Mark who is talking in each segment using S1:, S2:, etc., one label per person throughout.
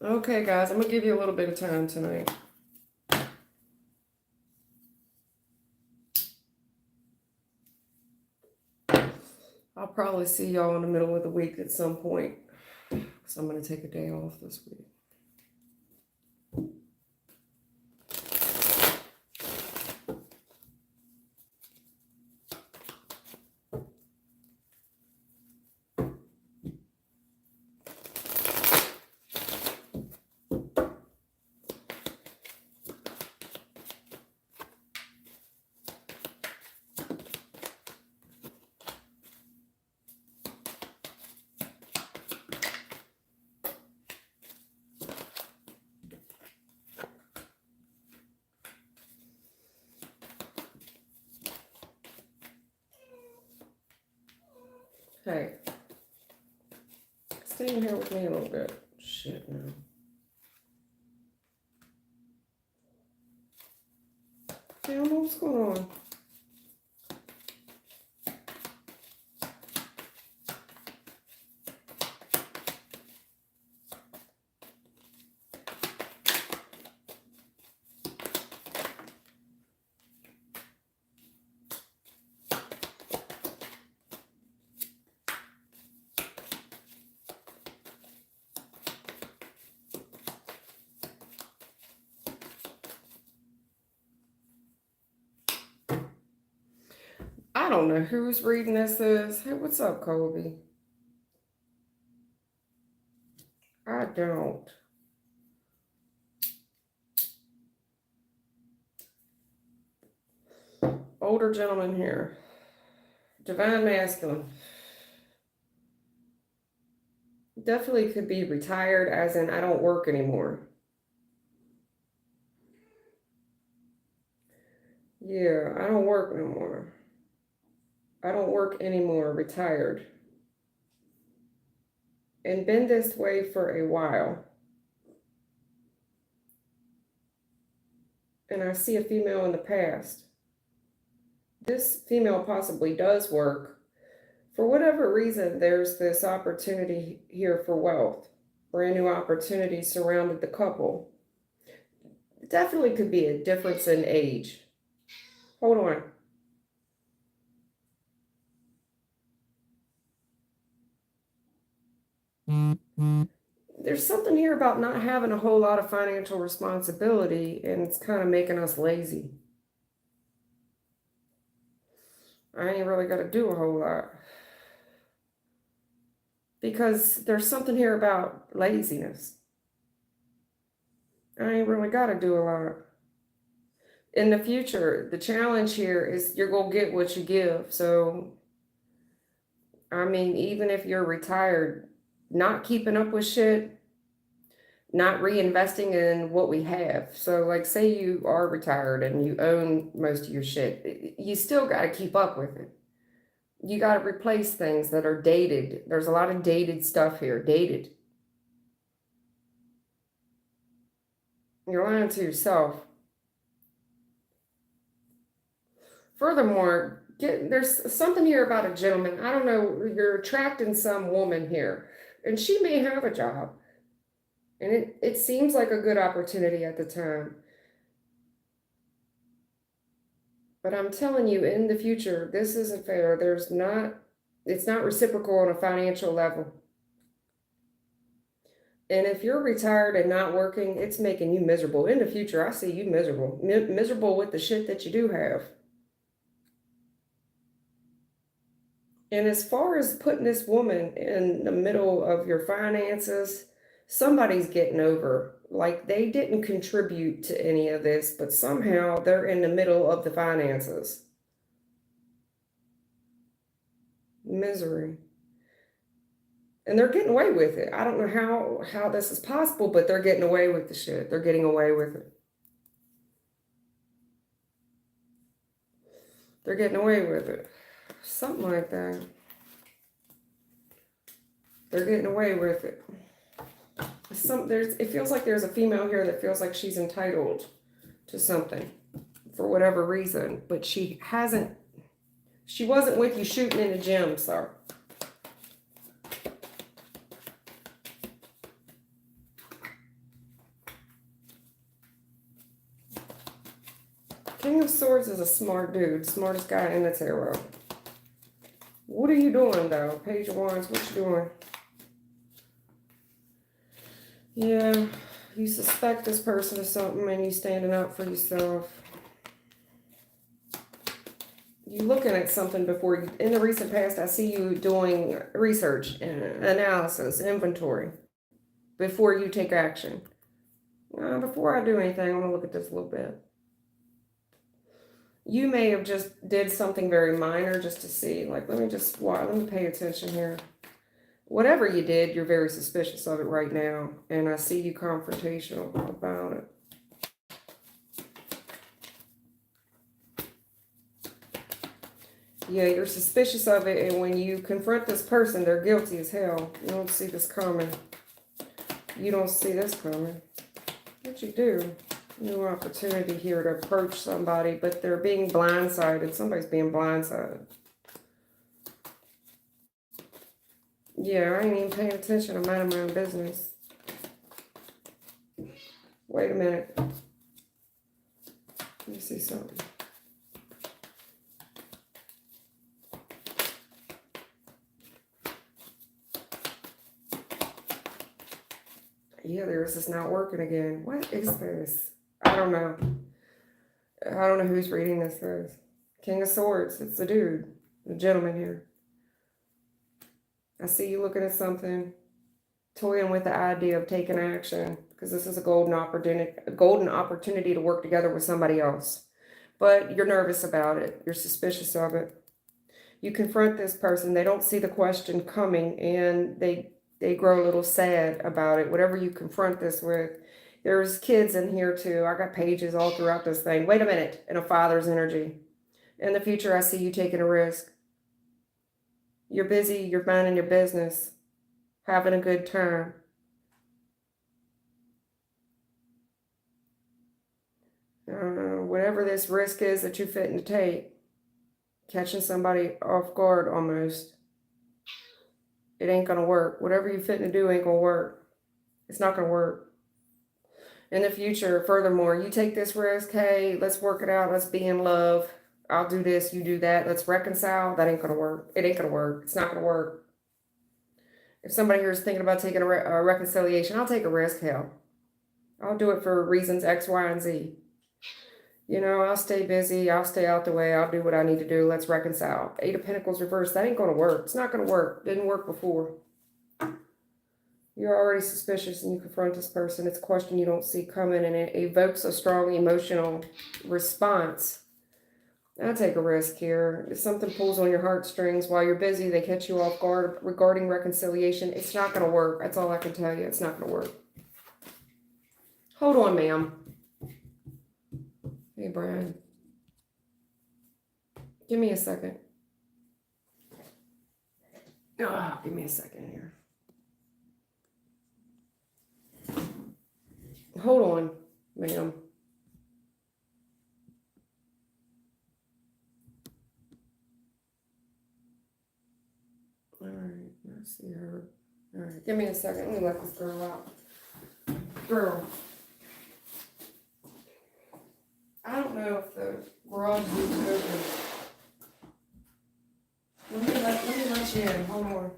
S1: Okay, guys, I'm going to give you a little bit of time tonight. I'll probably see y'all in the middle of the week at some point. So I'm going to take a day off this week. Hey, stay in here with me a little bit. Shit, man. I don't know what's going on. I don't know whose reading this is. Hey, what's up, Colby? I don't. Older gentleman here. Divine masculine. Definitely could be retired, as in I don't work anymore. Yeah, I don't work no more. I don't work anymore, retired. And been this way for a while. And I see a female in the past. This female possibly does work. For whatever reason, there's this opportunity here for wealth. Brand new opportunity surrounded the couple. It definitely could be a difference in age. Hold on. There's something here about not having a whole lot of financial responsibility, and it's kind of making us lazy. I ain't really got to do a whole lot. Because there's something here about laziness. I ain't really got to do a lot. In the future, the challenge here is you're going to get what you give. So, I mean, even if you're retired, not keeping up with shit, not reinvesting in what we have. So, like, say you are retired and you own most of your shit, you still got to keep up with it. You got to replace things that are dated. There's a lot of dated stuff here, dated. You're lying to yourself. Furthermore, there's something here about a gentleman. I don't know, you're attracting some woman here, and she may have a job. And it seems like a good opportunity at the time. But I'm telling you, in the future, this isn't fair. It's not reciprocal on a financial level. And if you're retired and not working, it's making you miserable. In the future, I see you miserable. Miserable with the shit that you do have. And as far as putting this woman in the middle of your finances, somebody's getting over. Like, they didn't contribute to any of this, but somehow they're in the middle of the finances. Misery. And they're getting away with it. I don't know how this is possible, but they're getting away with the shit. They're getting away with it. They're getting away with it. Something like that. They're getting away with it. It feels like there's a female here that feels like she's entitled to something for whatever reason, but she wasn't with you shooting in the gym, sir. King of Swords is a smart dude, smartest guy in the tarot. What are you doing, though? Page of Wands, what you doing? Yeah, you suspect this person of something and you standing up for yourself. You looking at something before you, in the recent past, I see you doing research, analysis, inventory, before you take action. Before I do anything, I'm gonna look at this a little bit. You may have just did something very minor just to see, like, let me pay attention here. Whatever you did, you're very suspicious of it right now, and I see you confrontational about it. Yeah, you're suspicious of it, and when you confront this person, they're guilty as hell. You don't see this coming. You don't see this coming. What you do? New opportunity here to approach somebody, but they're being blindsided. Somebody's being blindsided. Yeah, I ain't even paying attention. I'm minding my own business. Wait a minute. Let me see something. Yeah, this is not working again. What is this? I don't know. I don't know who's reading this first. King of Swords. It's the dude. The gentleman here. I see you looking at something. Toying with the idea of taking action. Because this is a golden opportunity to work together with somebody else. But you're nervous about it. You're suspicious of it. You confront this person. They don't see the question coming. And they grow a little sad about it. Whatever you confront this with. There's kids in here too. I got pages all throughout this thing. Wait a minute. In a father's energy. In the future, I see you taking a risk. You're busy. You're minding your business. Having a good time. Whatever this risk is that you're fitting to take. Catching somebody off guard almost. It ain't going to work. Whatever you're fitting to do ain't going to work. It's not going to work. In the future, furthermore, you take this risk. Hey, let's work it out. Let's be in love. I'll do this. You do that. Let's reconcile. That ain't going to work. It ain't going to work. It's not going to work. If somebody here is thinking about taking a reconciliation, I'll take a risk. Hell, I'll do it for reasons X, Y, and Z. You know, I'll stay busy. I'll stay out the way. I'll do what I need to do. Let's reconcile. Eight of Pentacles reversed. That ain't going to work. It's not going to work. Didn't work before. You're already suspicious and you confront this person. It's a question you don't see coming and it evokes a strong emotional response. I'll take a risk here. If something pulls on your heartstrings while you're busy, they catch you off guard regarding reconciliation. It's not going to work. That's all I can tell you. It's not going to work. Hold on, ma'am. Hey, Brian. Give me a second. Oh, give me a second here. Hold on, ma'am. All right, let's see her. All right, give me a second. Let me let this girl out. Girl. I don't know if the garage is open. Let me let you in. Hold on.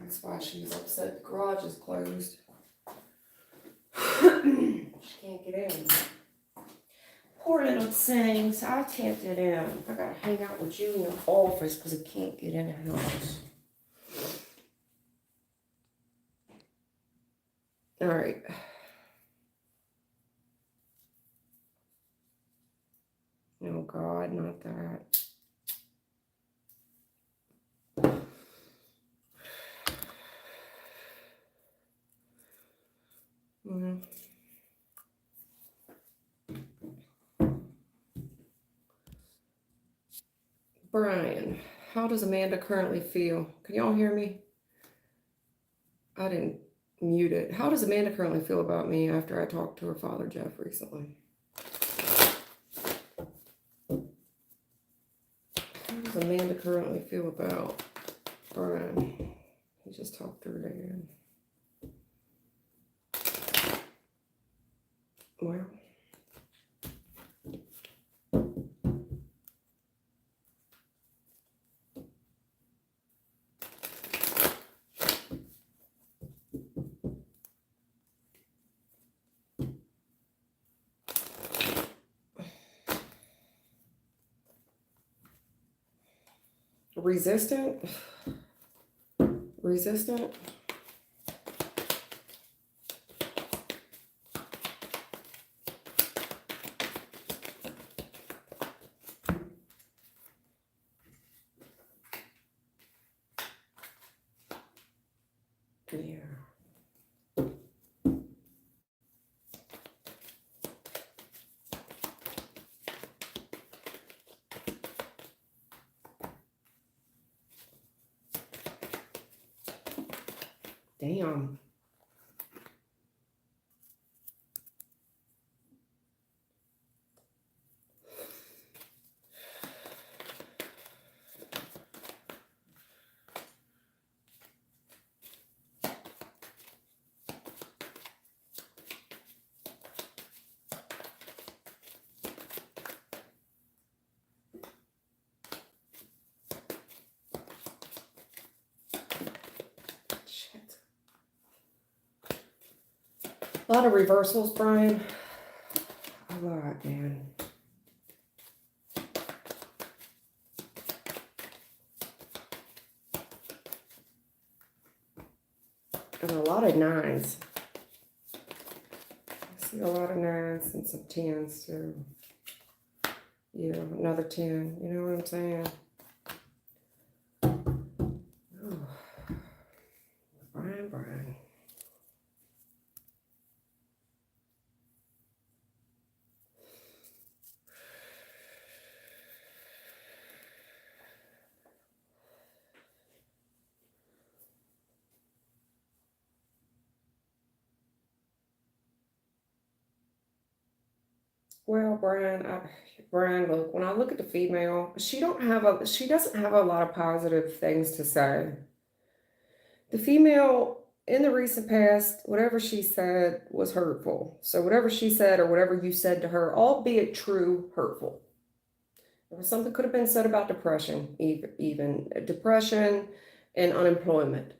S1: That's why she's upset. The garage is closed. She can't get in. Poor little things. I can't get in. I gotta hang out with you in your office because I can't get in the house. All right. Brian, how does Amanda currently feel? Can y'all hear me? I didn't mute it. How does Amanda currently feel about me after I talked to her father, Jeff, recently? How does Amanda currently feel about Brian? He just talked to her dad. Well. Resistant? Resistant? Yeah. Damn. Shit. A lot of reversals, Brian. A lot, man. And a lot of nines. I see a lot of nines and some tens too. Yeah, another 10. You know what I'm saying? Oh. Brian. Well, Brian, look, when I look at the female, she doesn't have a lot of positive things to say. The female in the recent past, whatever she said was hurtful. So whatever she said or whatever you said to her, albeit true, hurtful. Something could have been said about depression, even depression and unemployment.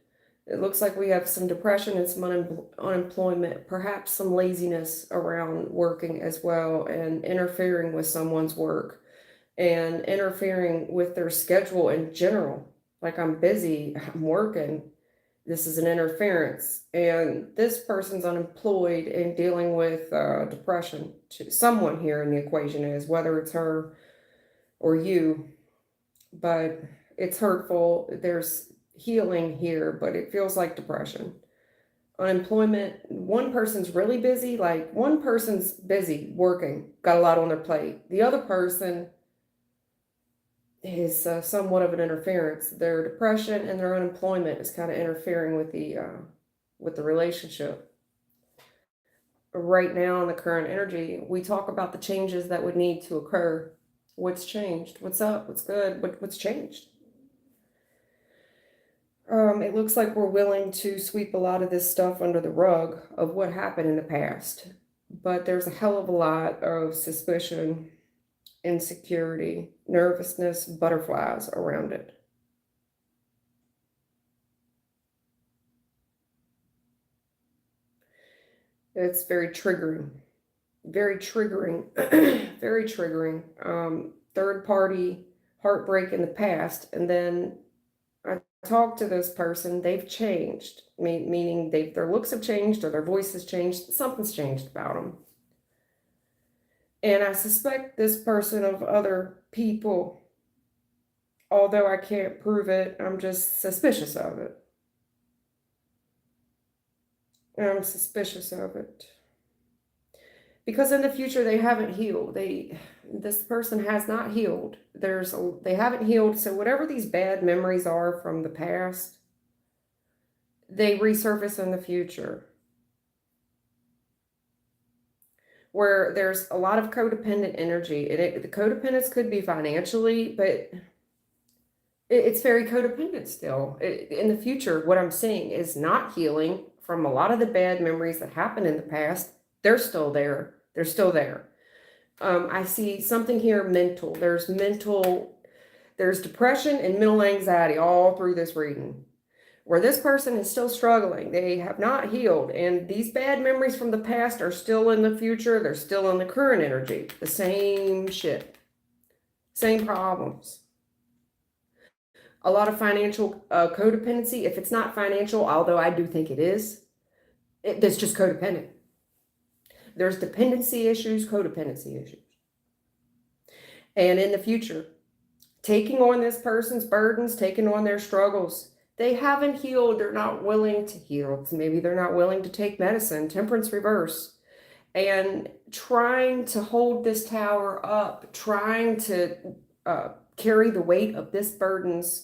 S1: It looks like we have some depression and some unemployment, perhaps some laziness around working as well, and interfering with someone's work and interfering with their schedule in general. Like, I'm busy, I'm working. This is an interference. And this person's unemployed and dealing with depression. Someone here in the equation is, whether it's her or you, but it's hurtful. There's healing here, but it feels like depression. Unemployment, one person's really busy, like one person's busy working, got a lot on their plate. The other person is somewhat of an interference. Their depression and their unemployment is kind of interfering with the relationship. Right now in the current energy, we talk about the changes that would need to occur. What's changed? What's up? What's good? What's changed? It looks like we're willing to sweep a lot of this stuff under the rug of what happened in the past. But there's a hell of a lot of suspicion, insecurity, nervousness, butterflies around it. It's very triggering. Very triggering. Very triggering. Third party heartbreak in the past, and then I talked to this person, they've changed, meaning their looks have changed or their voice has changed, something's changed about them. And I suspect this person of other people, although I can't prove it, I'm just suspicious of it. I'm suspicious of it. Because in the future they haven't healed. This person has not healed. They haven't healed. So whatever these bad memories are from the past, they resurface in the future. Where there's a lot of codependent energy, and the codependence could be financially, but it's very codependent still. In the future, what I'm seeing is not healing from a lot of the bad memories that happened in the past. They're still there. They're still there. I see something here mental. There's depression and mental anxiety all through this reading, where this person is still struggling. They have not healed. And these bad memories from the past are still in the future. They're still in the current energy. The same shit. Same problems. A lot of financial codependency. If it's not financial, although I do think it is, it's just codependent. There's dependency issues, codependency issues. And in the future, taking on this person's burdens, taking on their struggles, they haven't healed. They're not willing to heal. Maybe they're not willing to take medicine, temperance reverse, and trying to hold this tower up, trying to carry the weight of this person's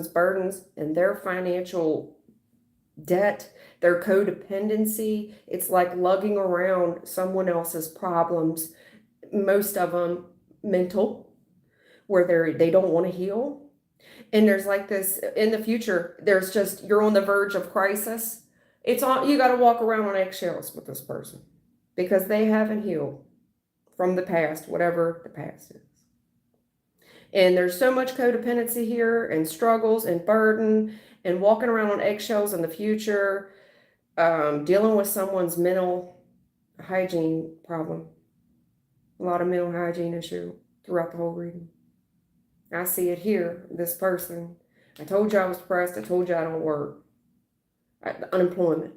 S1: burdens and their financial debt, their codependency. It's like lugging around someone else's problems, most of them mental, where they don't want to heal. And there's like this in the future, there's just, you're on the verge of crisis. You got to walk around on eggshells with this person because they haven't healed from the past, whatever the past is. And there's so much codependency here, and struggles and burden, and walking around on eggshells in the future, dealing with someone's mental hygiene problem. A lot of mental hygiene issue throughout the whole reading. I see it here, this person. I told you I was depressed. I told you I don't work. Unemployment.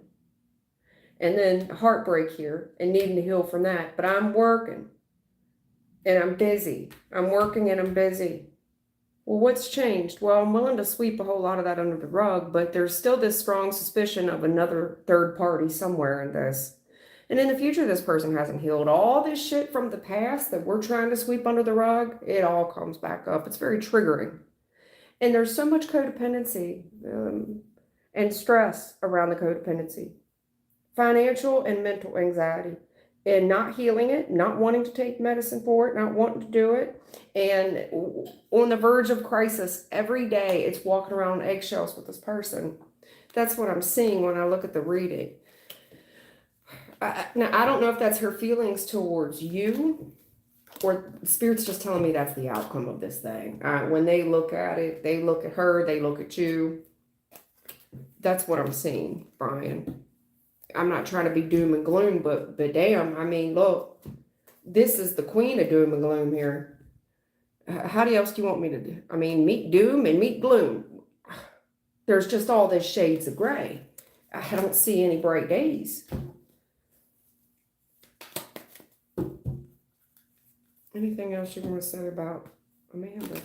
S1: And then heartbreak here and needing to heal from that. But I'm working and I'm busy. I'm working and I'm busy. Well, what's changed? Well, I'm willing to sweep a whole lot of that under the rug, but there's still this strong suspicion of another third party somewhere in this. And in the future, this person hasn't healed. All this shit from the past that we're trying to sweep under the rug, it all comes back up. It's very triggering. And there's so much codependency and stress around the codependency. Financial and mental anxiety. And not healing it, not wanting to take medicine for it, not wanting to do it. And on the verge of crisis every day, it's walking around on eggshells with this person. That's what I'm seeing when I look at the reading. Now, I don't know if that's her feelings towards you, or Spirit's just telling me that's the outcome of this thing. When they look at it, they look at her, they look at you. That's what I'm seeing, Brian. I'm not trying to be doom and gloom, but damn, I mean, look, this is the queen of doom and gloom here. How else do you want me to do? I mean, meet doom and meet gloom. There's just all these shades of gray. I don't see any bright days. Anything else you want to say about Amanda?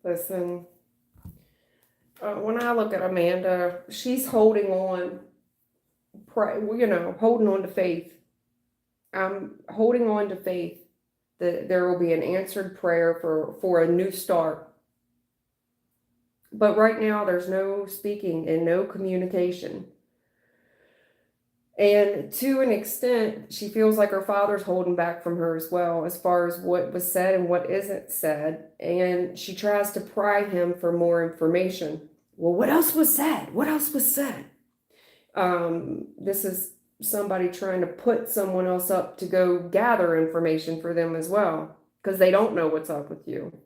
S1: Listen, when I look at Amanda, she's holding on, holding on to faith. I'm holding on to faith that there will be an answered prayer for a new start. But right now, there's no speaking and no communication. And to an extent, she feels like her father's holding back from her as well, as far as what was said and what isn't said. And she tries to pry him for more information, Well, what else was said? What else was said? This is somebody trying to put someone else up to go gather information for them as well, because they don't know what's up with you.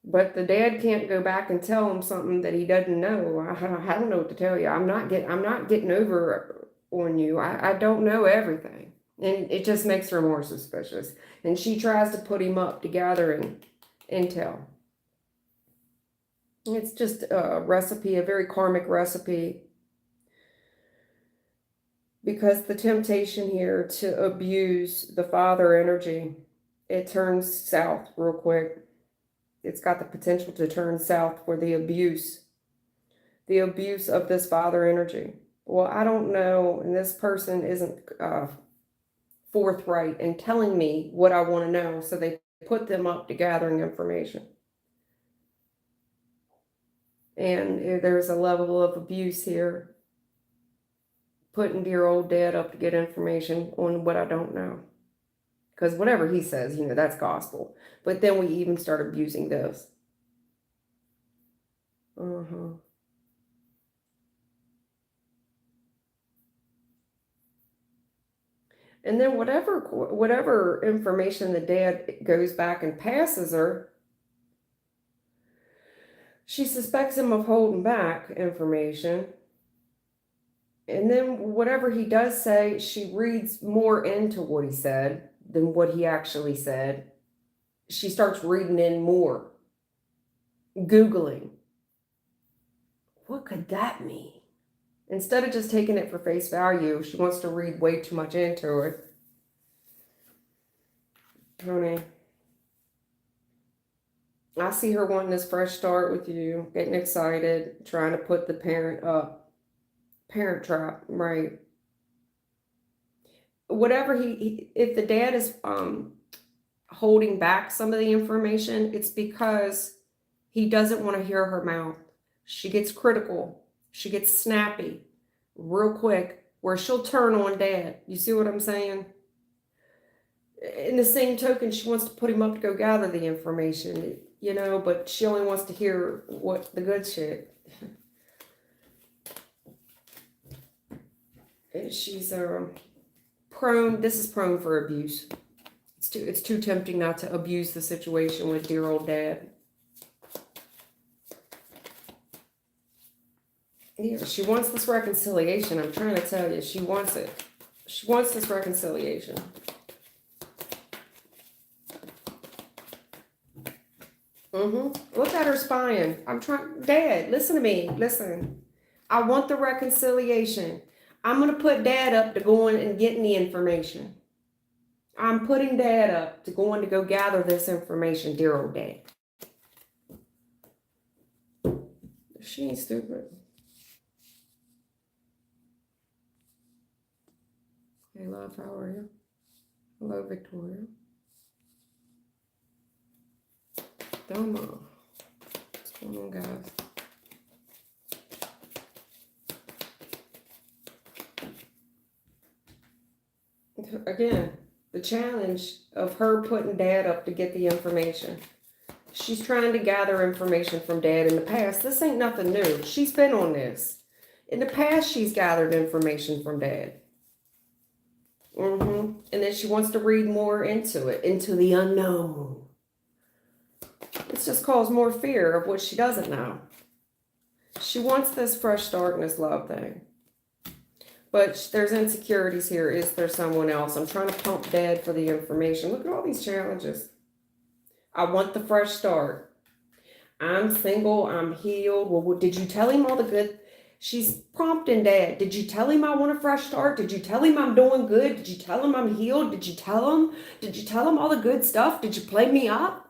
S1: But the dad can't go back and tell him something that he doesn't know. I don't know what to tell you. I'm not getting over on you. I don't know everything. And it just makes her more suspicious. And she tries to put him up to gathering intel. It's just a recipe, a very karmic recipe. Because the temptation here to abuse the father energy, it turns south real quick. It's got the potential to turn south for the abuse of this father energy. Well, I don't know, and this person isn't forthright in telling me what I want to know, so they put them up to gathering information. And there's a level of abuse here, putting dear old dad up to get information on what I don't know. Because whatever he says, that's gospel. But then we even start abusing this. And then whatever information the dad goes back and passes her, she suspects him of holding back information. And then whatever he does say, she reads more into what he said than what he actually said. She starts reading in more, Googling. What could that mean? Instead of just taking it for face value, she wants to read way too much into it. Honey, I see her wanting this fresh start with you, getting excited, trying to put the parent up. Parent trap, right? Whatever if the dad is holding back some of the information, it's because he doesn't want to hear her mouth. She gets critical. She gets snappy real quick, where she'll turn on dad. You see what I'm saying? In the same token, she wants to put him up to go gather the information, but she only wants to hear what the good shit. She's prone. This is prone for abuse. It's too tempting not to abuse the situation with dear old dad. Yeah, she wants this reconciliation. I'm trying to tell you, she wants it. She wants this reconciliation. Look at her spying. Dad, listen to me. Listen. I want the reconciliation. I'm going to put dad up to going and getting the information. I'm putting dad up to going to go gather this information, dear old dad. She ain't stupid. Hey, love, how are you? Hello, Victoria. Domo. What's going on, guys? Again, the challenge of her putting dad up to get the information. She's trying to gather information from dad in the past. This ain't nothing new. She's been on this. In the past, she's gathered information from dad. And then she wants to read more into it, into the unknown. It's just caused more fear of what she doesn't know. She wants this fresh start in this love thing. But there's insecurities here. Is there someone else? I'm trying to pump dad for the information. Look at all these challenges. I want the fresh start. I'm single. I'm healed. Well, did you tell him all the good? She's prompting dad. Did you tell him I want a fresh start? Did you tell him I'm doing good? Did you tell him I'm healed? Did you tell him? Did you tell him all the good stuff? Did you play me up?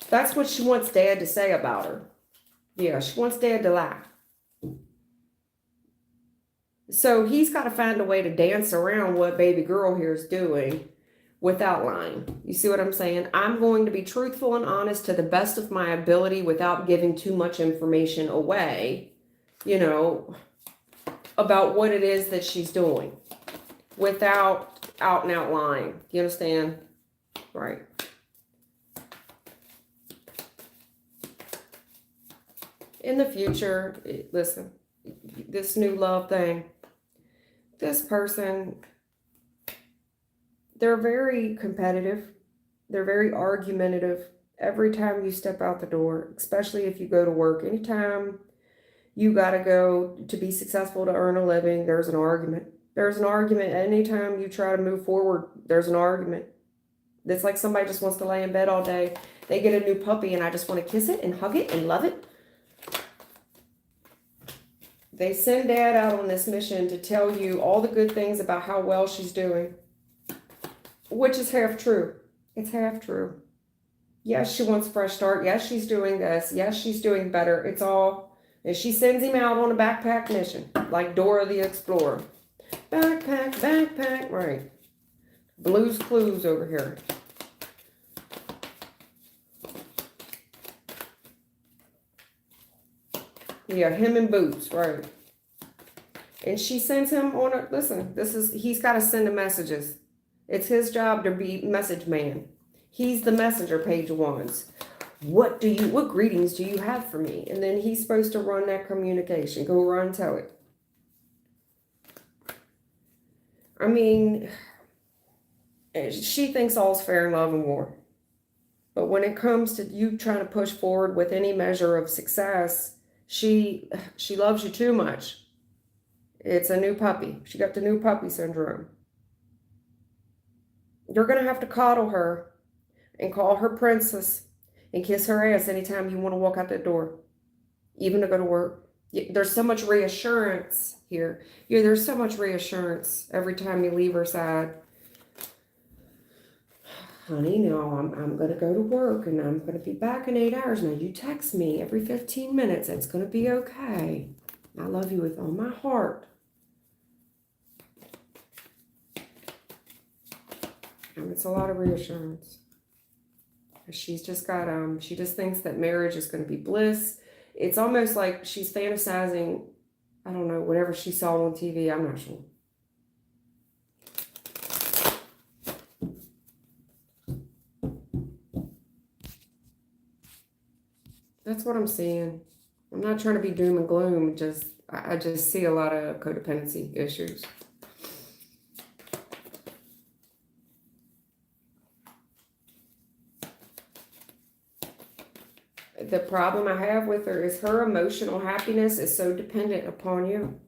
S1: That's what she wants dad to say about her. Yeah, she wants dad to laugh. So he's got to find a way to dance around what baby girl here is doing without lying. You see what I'm saying? I'm going to be truthful and honest to the best of my ability without giving too much information away, about what it is that she's doing without out and out lying. You understand? Right. In the future, listen, this new love thing, this person, they're very competitive. They're very argumentative every time you step out the door, especially if you go to work. Anytime you got to go to be successful to earn a living, there's an argument. There's an argument. Anytime you try to move forward, there's an argument. It's like somebody just wants to lay in bed all day. They get a new puppy and I just want to kiss it and hug it and love it. They send dad out on this mission to tell you all the good things about how well she's doing, which is half true. It's half true. Yes, she wants a fresh start. Yes, she's doing this. Yes, she's doing better. It's all, and she sends him out on a backpack mission, like Dora the Explorer. Backpack, backpack, right. Blue's Clues over here. Yeah, him in boots, right. And she sends him on a, listen, he's got to send the messages. It's his job to be message man. He's the messenger, page ones. What greetings do you have for me? And then he's supposed to run that communication. Go run, tell it. I mean, she thinks all's fair in love and war. But when it comes to you trying to push forward with any measure of success, she loves you too much. It's a new puppy. She got the new puppy syndrome. You're going to have to coddle her and call her princess and kiss her ass anytime you want to walk out that door, even to go to work. There's so much reassurance here. Yeah, there's so much reassurance every time you leave her side. Honey, no, I'm going to go to work and I'm going to be back in 8 hours. Now, you text me every 15 minutes. It's going to be okay. I love you with all my heart. And it's a lot of reassurance. She's just got, she just thinks that marriage is going to be bliss. It's almost like she's fantasizing, I don't know, whatever she saw on TV. I'm not sure. That's what I'm seeing. I'm not trying to be doom and gloom. I just see a lot of codependency issues. The problem I have with her is her emotional happiness is so dependent upon you.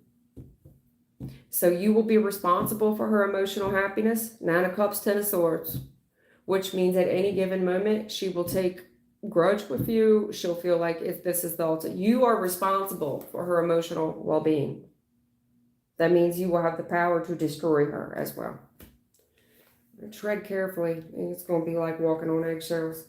S1: So you will be responsible for her emotional happiness. 9 of Cups, 10 of Swords, which means at any given moment, she will take grudge with you. She'll feel like if this is the ultimate, you are responsible for her emotional well-being. That means you will have the power to destroy her as well. Tread carefully. It's going to be like walking on eggshells.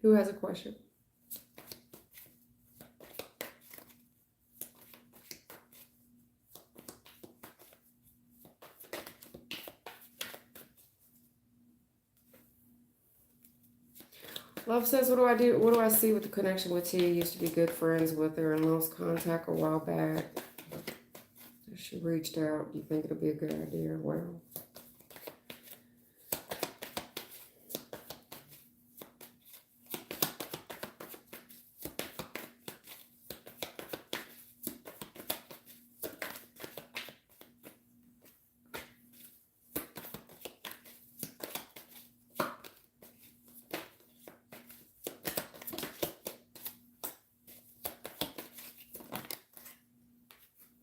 S1: Who has a question? Love says, what do I do? What do I see with the connection with T? Used to be good friends with her and lost contact a while back. She reached out. Do you think it'll be a good idea? Well,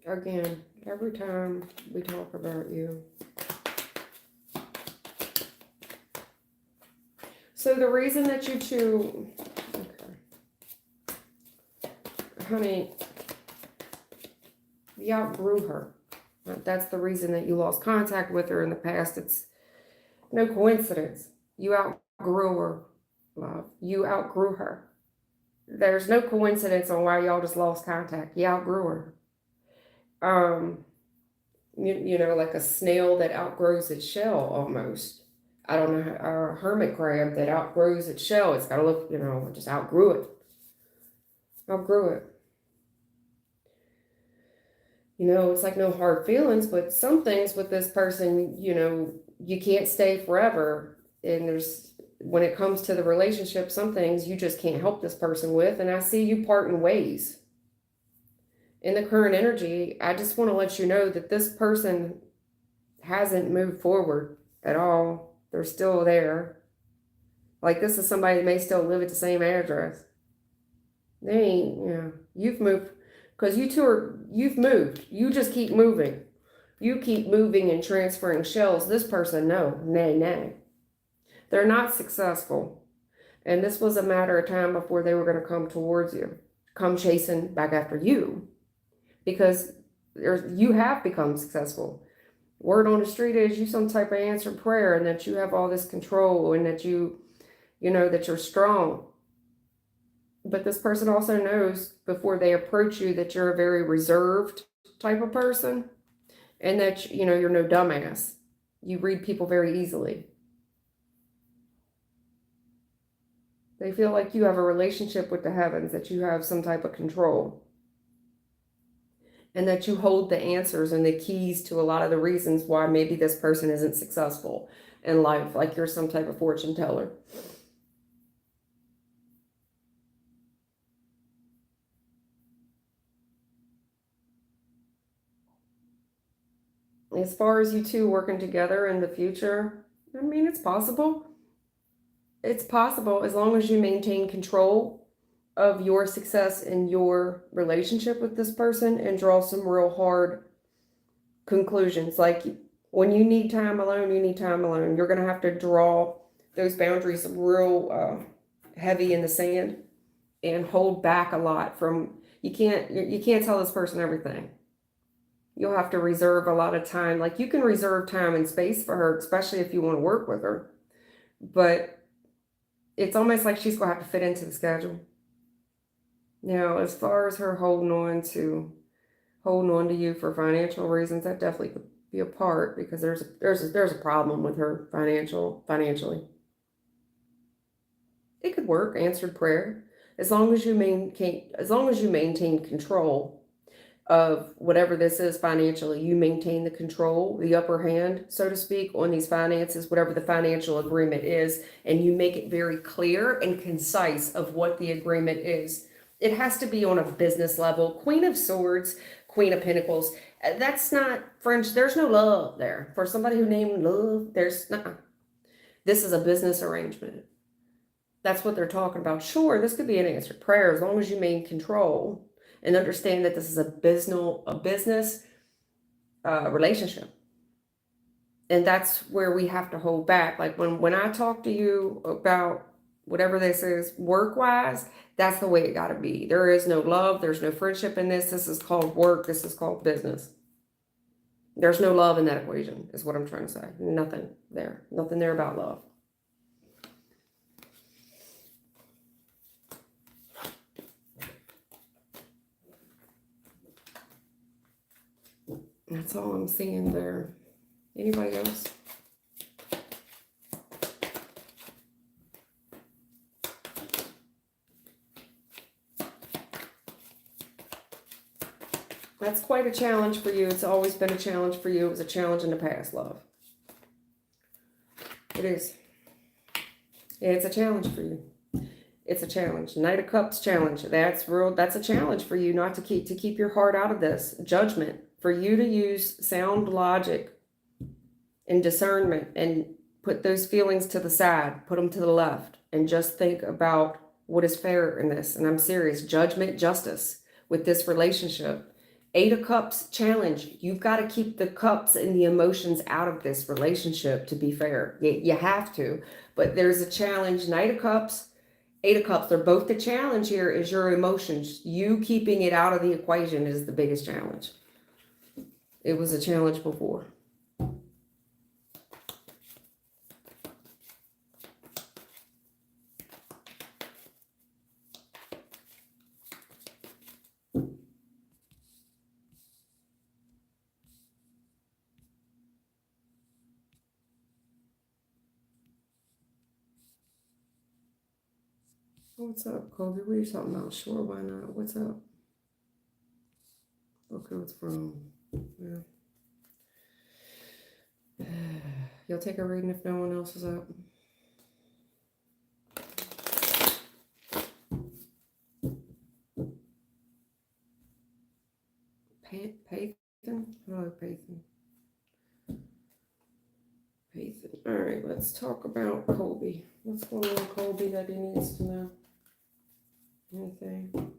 S1: again, every time we talk about you. So the reason that you two, okay, honey, you outgrew her. That's the reason that you lost contact with her in the past. It's no coincidence. You outgrew her, love. You outgrew her. There's no coincidence on why y'all just lost contact. You outgrew her. You know, like a snail that outgrows its shell almost. I don't know, a hermit crab that outgrows its shell. It's got to look, you know, just outgrew it. Outgrew it. it's like no hard feelings, but some things with this person, you can't stay forever. And when it comes to the relationship, some things you just can't help this person with. And I see you parting ways. In the current energy, I just want to let you know that this person hasn't moved forward at all. They're still there. Like, this is somebody that may still live at the same address. They ain't, you've moved, because you've moved. You just keep moving. You keep moving and transferring shells. This person, no, nay, nay. They're not successful. And this was a matter of time before they were going to come towards you, come chasing back after you, because you have become successful. Word on the street is you some type of answered prayer, and that you have all this control, and that that you're strong. But this person also knows before they approach you that you're a very reserved type of person, and that, you're no dumbass. You read people very easily. They feel like you have a relationship with the heavens, that you have some type of control, and that you hold the answers and the keys to a lot of the reasons why maybe this person isn't successful in life, like you're some type of fortune teller. As far as you two working together in the future, I mean, it's possible. It's possible, as long as you maintain control of your success in your relationship with this person and draw some real hard conclusions. Like, when you need time alone, you need time alone. You're going to have to draw those boundaries real heavy in the sand, and hold back a lot from, you can't tell this person everything. You'll have to reserve a lot of time. Like, you can reserve time and space for her, especially if you want to work with her. But it's almost like she's going to have to fit into the schedule. Now, as far as her holding on to you for financial reasons, that definitely could be a part, because there's a problem with her financially. It could work, answered prayer, as long as you maintain control of whatever this is financially. You maintain the control, the upper hand, so to speak, on these finances, whatever the financial agreement is, and you make it very clear and concise of what the agreement is. It has to be on a business level. Queen of Swords, Queen of Pentacles. That's not French. There's no love there. For somebody who named love, there's not. This is a business arrangement. That's what they're talking about. Sure, this could be an answered prayer, as long as you maintain control and understand that this is a business relationship. And that's where we have to hold back. Like, when I talk to you about whatever this is work-wise, that's the way it got to be. There is no love. There's no friendship in this. This is called work. This is called business. There's no love in that equation, is what I'm trying to say. Nothing there. Nothing there about love. That's all I'm seeing there. Anybody else? That's quite a challenge for you. It's always been a challenge for you. It was a challenge in the past, love. It is. It's a challenge for you. It's a challenge. Knight of Cups challenge. That's real. That's a challenge for you, not to keep your heart out of this. Judgment. For you to use sound logic and discernment, and put those feelings to the side, put them to the left, and just think about what is fair in this. And I'm serious. Judgment, justice with this relationship. 8 of Cups challenge. You've got to keep the cups and the emotions out of this relationship to be fair. You have to. But there's a challenge. Knight of Cups, 8 of Cups. They're both the challenge here is your emotions. You keeping it out of the equation is the biggest challenge. It was a challenge before. What's up, Kobe? What are you talking about? Sure, why not? What's up? Okay, what's wrong? Yeah. You'll take a reading if no one else is up. Pathan? Hello, Pathan. Pathan. All right, let's talk about Colby. What's going on, Colby, that he needs to know? Anything?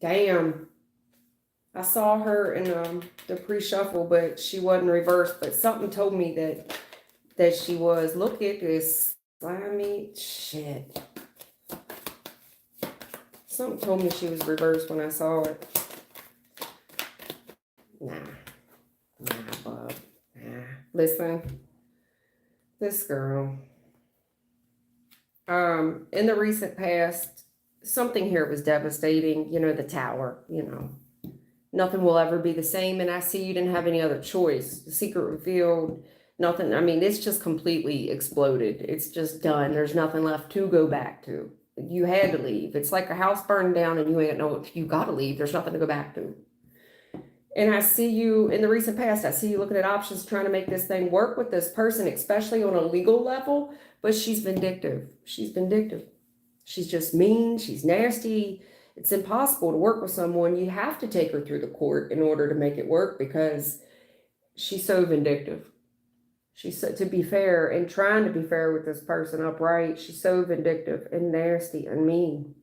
S1: Damn. I saw her in the pre-shuffle, but she wasn't reversed. But something told me that she was. Look at this slimy shit. Something told me she was reversed when I saw it. Nah, bub. Nah. Listen, this girl. In the recent past, something here was devastating. You know, the tower. You know. Nothing will ever be the same, and I see you didn't have any other choice. The secret revealed, nothing. I mean, it's just completely exploded. It's just done. There's nothing left to go back to. You had to leave. It's like a house burned down and you ain't know if you got to leave. There's nothing to go back to. And I see you in the recent past, I see you looking at options, trying to make this thing work with this person, especially on a legal level, but she's vindictive. She's vindictive. She's just mean. She's nasty. It's impossible to work with someone. You have to take her through the court in order to make it work because she's so vindictive. She's so, to be fair and trying to be fair with this person upright, she's so vindictive and nasty and mean.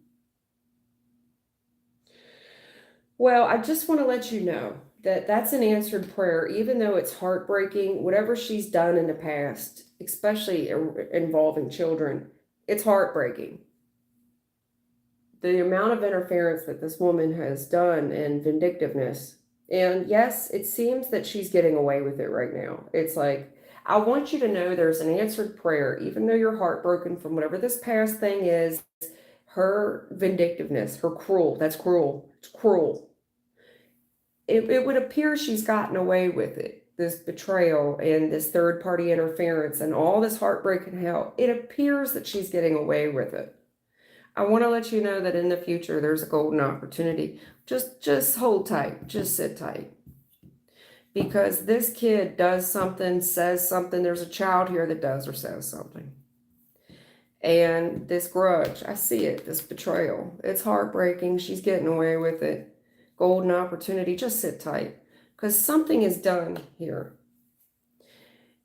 S1: Well, I just want to let you know that that's an answered prayer, even though it's heartbreaking. Whatever she's done in the past, especially involving children, it's heartbreaking. The amount of interference that this woman has done and vindictiveness. And yes, it seems that she's getting away with it right now. It's like, I want you to know there's an answered prayer, even though you're heartbroken from whatever this past thing is, her vindictiveness, her cruel, that's cruel. It's cruel. It would appear she's gotten away with it, this betrayal and this third party interference and all this heartbreak and hell. It appears that she's getting away with it. I want to let you know that in the future, there's a golden opportunity. Just hold tight. Just sit tight. Because this kid does something, says something. There's a child here that does or says something. And this grudge, I see it, this betrayal. It's heartbreaking. She's getting away with it. Golden opportunity. Just sit tight. Because something is done here.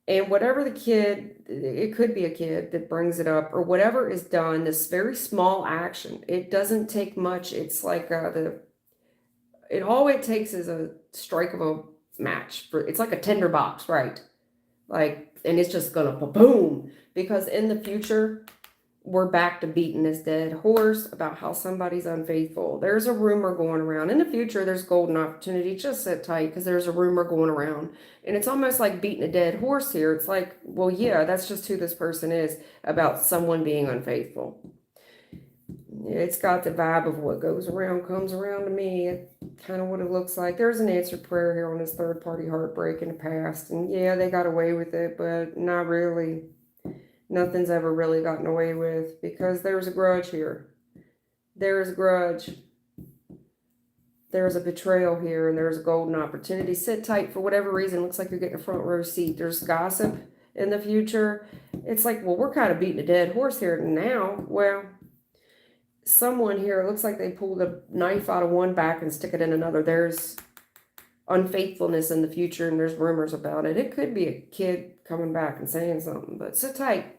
S1: And whatever the kid, it could be a kid that brings it up, or whatever is done, this very small action, it doesn't take much. It's like all it takes is a strike of a match. It's like a tinder box, right? Like, and it's just gonna boom, because in the future, we're back to beating this dead horse about how somebody's unfaithful. There's a rumor going around. In the future, there's golden opportunity. Just sit tight because there's a rumor going around. And it's almost like beating a dead horse here. It's like, well, yeah, that's just who this person is about someone being unfaithful. It's got the vibe of what goes around comes around to me. It's kind of what it looks like. There's an answered prayer here on this third party heartbreak in the past. And yeah, they got away with it, but not really. Nothing's ever really gotten away with because there's a grudge here. There's a grudge. There's a betrayal here and there's a golden opportunity. Sit tight for whatever reason. Looks like you're getting a front row seat. There's gossip in the future. It's like, well, we're kind of beating a dead horse here now. Well, someone here, it looks like they pulled a knife out of one back and stick it in another. There's unfaithfulness in the future, and there's rumors about it. It could be a kid coming back and saying something, but sit tight.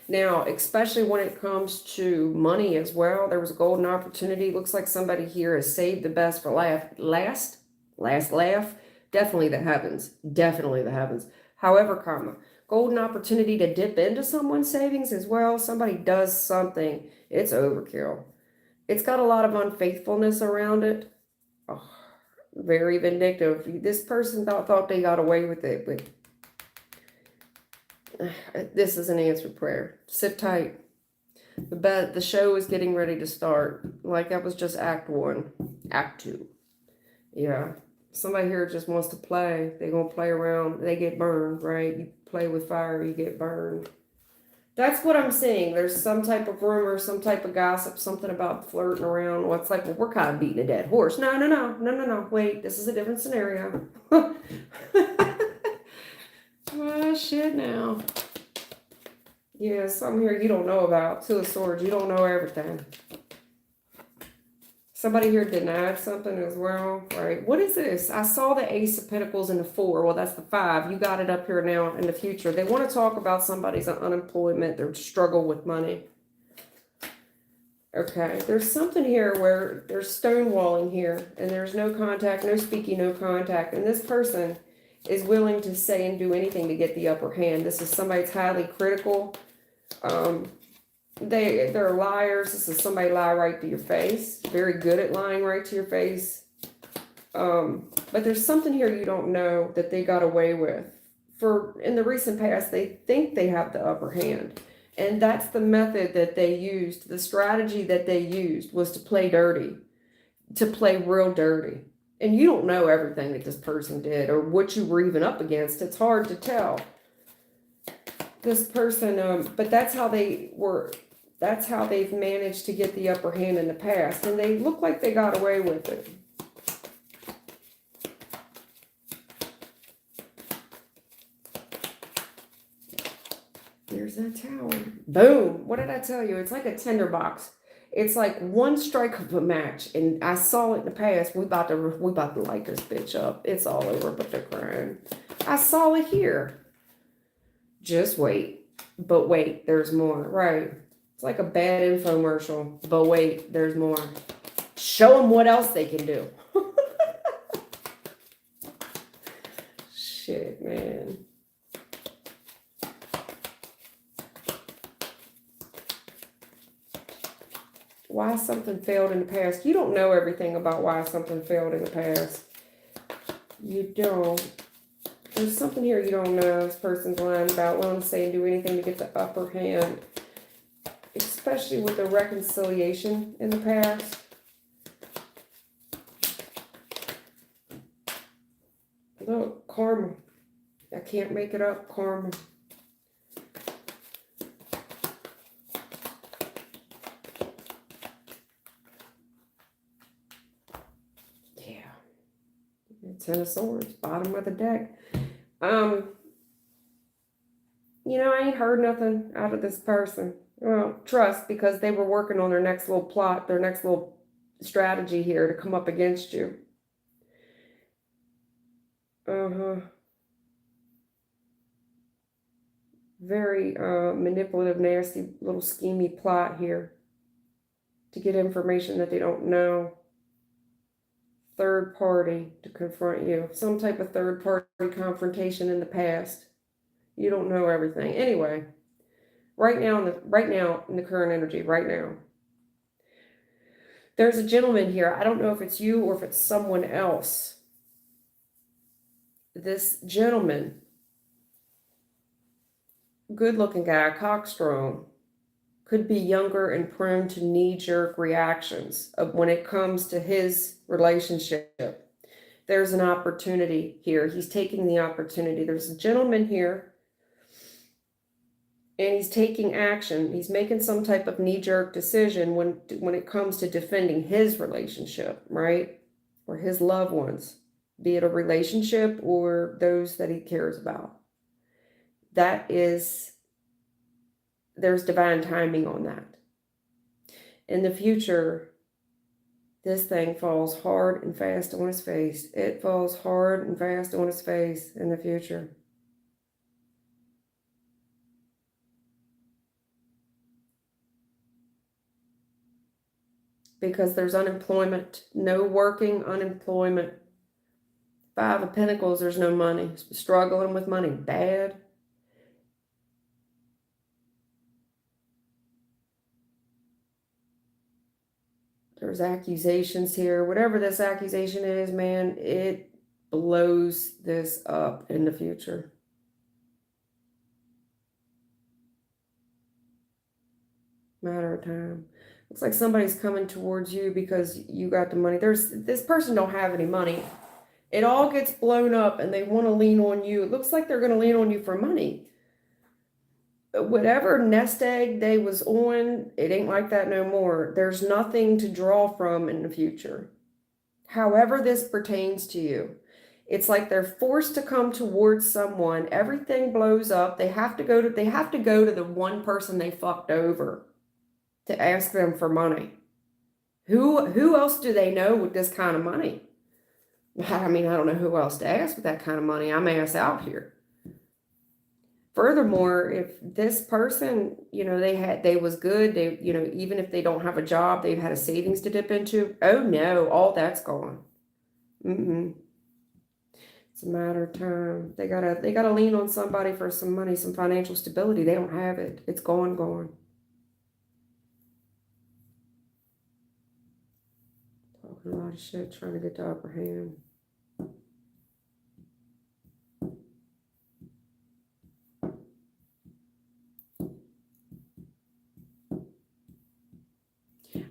S1: Now, especially when it comes to money as well, there was a golden opportunity. Looks like somebody here has saved the best for last laugh. Definitely the heavens. Definitely the heavens. However, karma, golden opportunity to dip into someone's savings as well. Somebody does something. It's overkill. It's got a lot of unfaithfulness around it. Oh, very vindictive. This person thought they got away with it, but this is an answered prayer. Sit tight. The show is getting ready to start. Like that was just act 1. Act 2. Yeah. Somebody here just wants to play. They're going to play around. They get burned, right? You play with fire, you get burned. That's what I'm seeing. There's some type of rumor, some type of gossip, something about flirting around. Well, it's like, well, we're kind of beating a dead horse. No. Wait, this is a different scenario. Oh, shit now. Yeah, something here you don't know about. 2 of Swords, you don't know everything. Somebody here denied something as well, right? What is this? I saw the Ace of Pentacles and the 4. Well, that's the 5. You got it up here now in the future. They want to talk about somebody's unemployment, their struggle with money. Okay, there's something here where there's stonewalling here, and there's no contact, no speaking, no contact. And this person is willing to say and do anything to get the upper hand. This is somebody that's highly critical. They're liars. This is somebody lie right to your face. Very good at lying right to your face. But there's something here you don't know that they got away with. For in the recent past, they think they have the upper hand. And that's the method that they used. The strategy that they used was to play dirty. To play real dirty. And you don't know everything that this person did or what you were even up against. It's hard to tell. This person, but that's how they were. That's how they've managed to get the upper hand in the past. And they look like they got away with it. There's that tower. Boom. What did I tell you? It's like a tinderbox. It's like one strike of a match. And I saw it in the past. We about to light this bitch up. It's all over, but they're crying. I saw it here. Just wait. But wait, there's more. Right. It's like a bad infomercial. But wait, there's more. Show them what else they can do. Shit, man. Why something failed in the past. You don't know everything about why something failed in the past. You don't. There's something here you don't know. This person's lying about willing to say and do anything to get the upper hand. Especially with the reconciliation in the past. Look, karma. I can't make it up, karma. Yeah. 10 of Swords, bottom of the deck. You know, I ain't heard nothing out of this person. Well, trust, because they were working on their next little plot, their next little strategy here to come up against you. Very manipulative, nasty, little schemy plot here to get information that they don't know. Third party to confront you. Some type of third party confrontation in the past. You don't know everything. Anyway, right now in the current energy, right now. There's a gentleman here. I don't know if it's you or if it's someone else. This gentleman, good looking guy, cockstrong, could be younger and prone to knee-jerk reactions when it comes to his relationship. There's an opportunity here. He's taking the opportunity. There's a gentleman here, and he's taking action. He's making some type of knee-jerk decision when it comes to defending his relationship, right? Or his loved ones, be it a relationship or those that he cares about. There's divine timing on that. In the future, This thing falls hard and fast on its face. It falls hard and fast on its face in the future. Because there's unemployment, no working unemployment. Five of Pentacles, there's no money. Struggling with money, bad. There's accusations here. Whatever this accusation is, man, it blows this up in the future. Matter of time. Looks like somebody's coming towards you because you got the money. This person don't have any money. It all gets blown up and they want to lean on you. It looks like they're going to lean on you for money. Whatever nest egg they was on, it ain't like that no more. There's nothing to draw from in the future. However this pertains to you. It's like they're forced to come towards someone. Everything blows up. They have to go to the one person they fucked over to ask them for money. Who else do they know with this kind of money? I mean, I don't know who else to ask with that kind of money. I'm ass out here. Furthermore, if this person, they was good, they, even if they don't have a job, they've had a savings to dip into. Oh no, all that's gone. It's a matter of time. They gotta lean on somebody for some money, some financial stability. They don't have it. It's gone. Talking a lot of shit, trying to get the upper hand.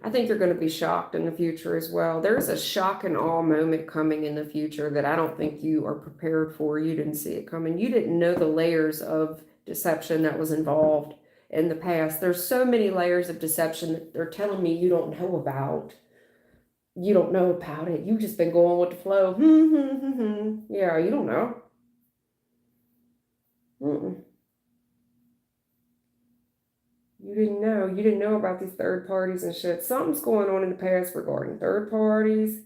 S1: I think you're going to be shocked in the future as well. There's a shock and awe moment coming in the future that I don't think you are prepared for. You didn't see it coming. You didn't know the layers of deception that was involved in the past. There's so many layers of deception that they're telling me you don't know about. You don't know about it. You've just been going with the flow. Yeah, you don't know. You didn't know about these third parties and shit. Something's going on in the past regarding third parties,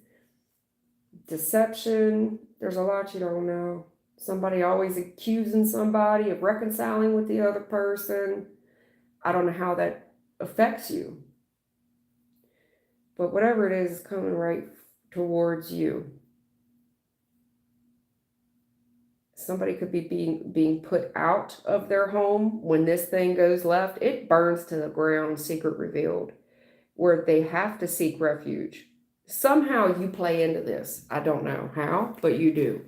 S1: deception. There's a lot you don't know. Somebody always accusing somebody of reconciling with the other person. I don't know how that affects you. But whatever it is coming right towards you. Somebody could be being put out of their home when this thing goes left. It burns to the ground, secret revealed, where they have to seek refuge. Somehow you play into this. I don't know how, but you do.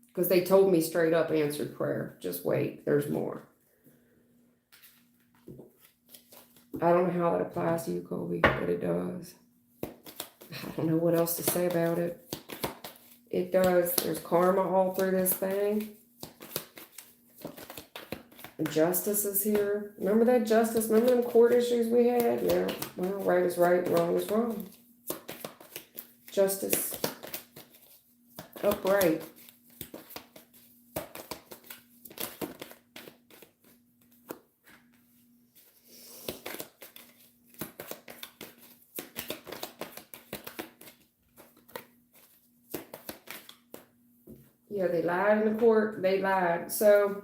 S1: Because they told me straight up answered prayer. Just wait, there's more. I don't know how that applies to you, Colby, but it does. I don't know what else to say about it. It does. There's karma all through this thing. Justice is here. Remember that justice? Remember them court issues we had? Yeah. Well, right is right, wrong is wrong. Justice. Upright. Yeah, they lied in the court. They lied. So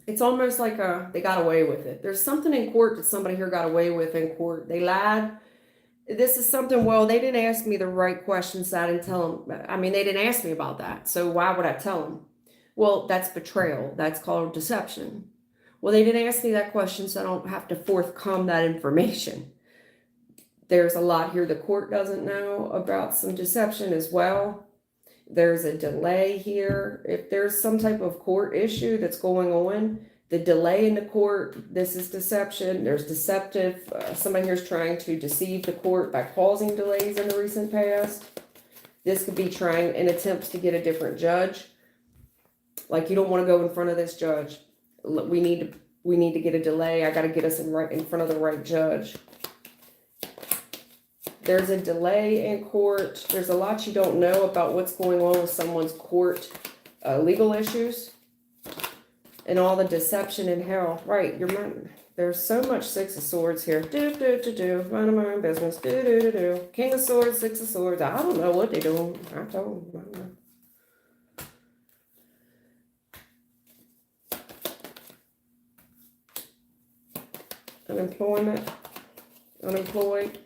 S1: it's almost like they got away with it. There's something in court that somebody here got away with in court. They lied. This is something, well, they didn't ask me the right questions. So I didn't tell them. I mean, they didn't ask me about that. So why would I tell them? Well, that's betrayal. That's called deception. Well, they didn't ask me that question, so I don't have to forthcome that information. There's a lot here the court doesn't know about some deception as well. There's a delay here. If there's some type of court issue that's going on, the delay in the court, this is deception. There's deceptive. Somebody here is trying to deceive the court by causing delays in the recent past. This could be trying in attempts to get a different judge. Like, you don't want to go in front of this judge. We need to get a delay. I got to get us in front of the right judge. There's a delay in court. There's a lot you don't know about what's going on with someone's court legal issues and all the deception in hell. Right, There's so much Six of Swords here. Minding my own business. King of Swords, Six of Swords. I don't know what they're doing. I told them. I don't know. Unemployment. Unemployed.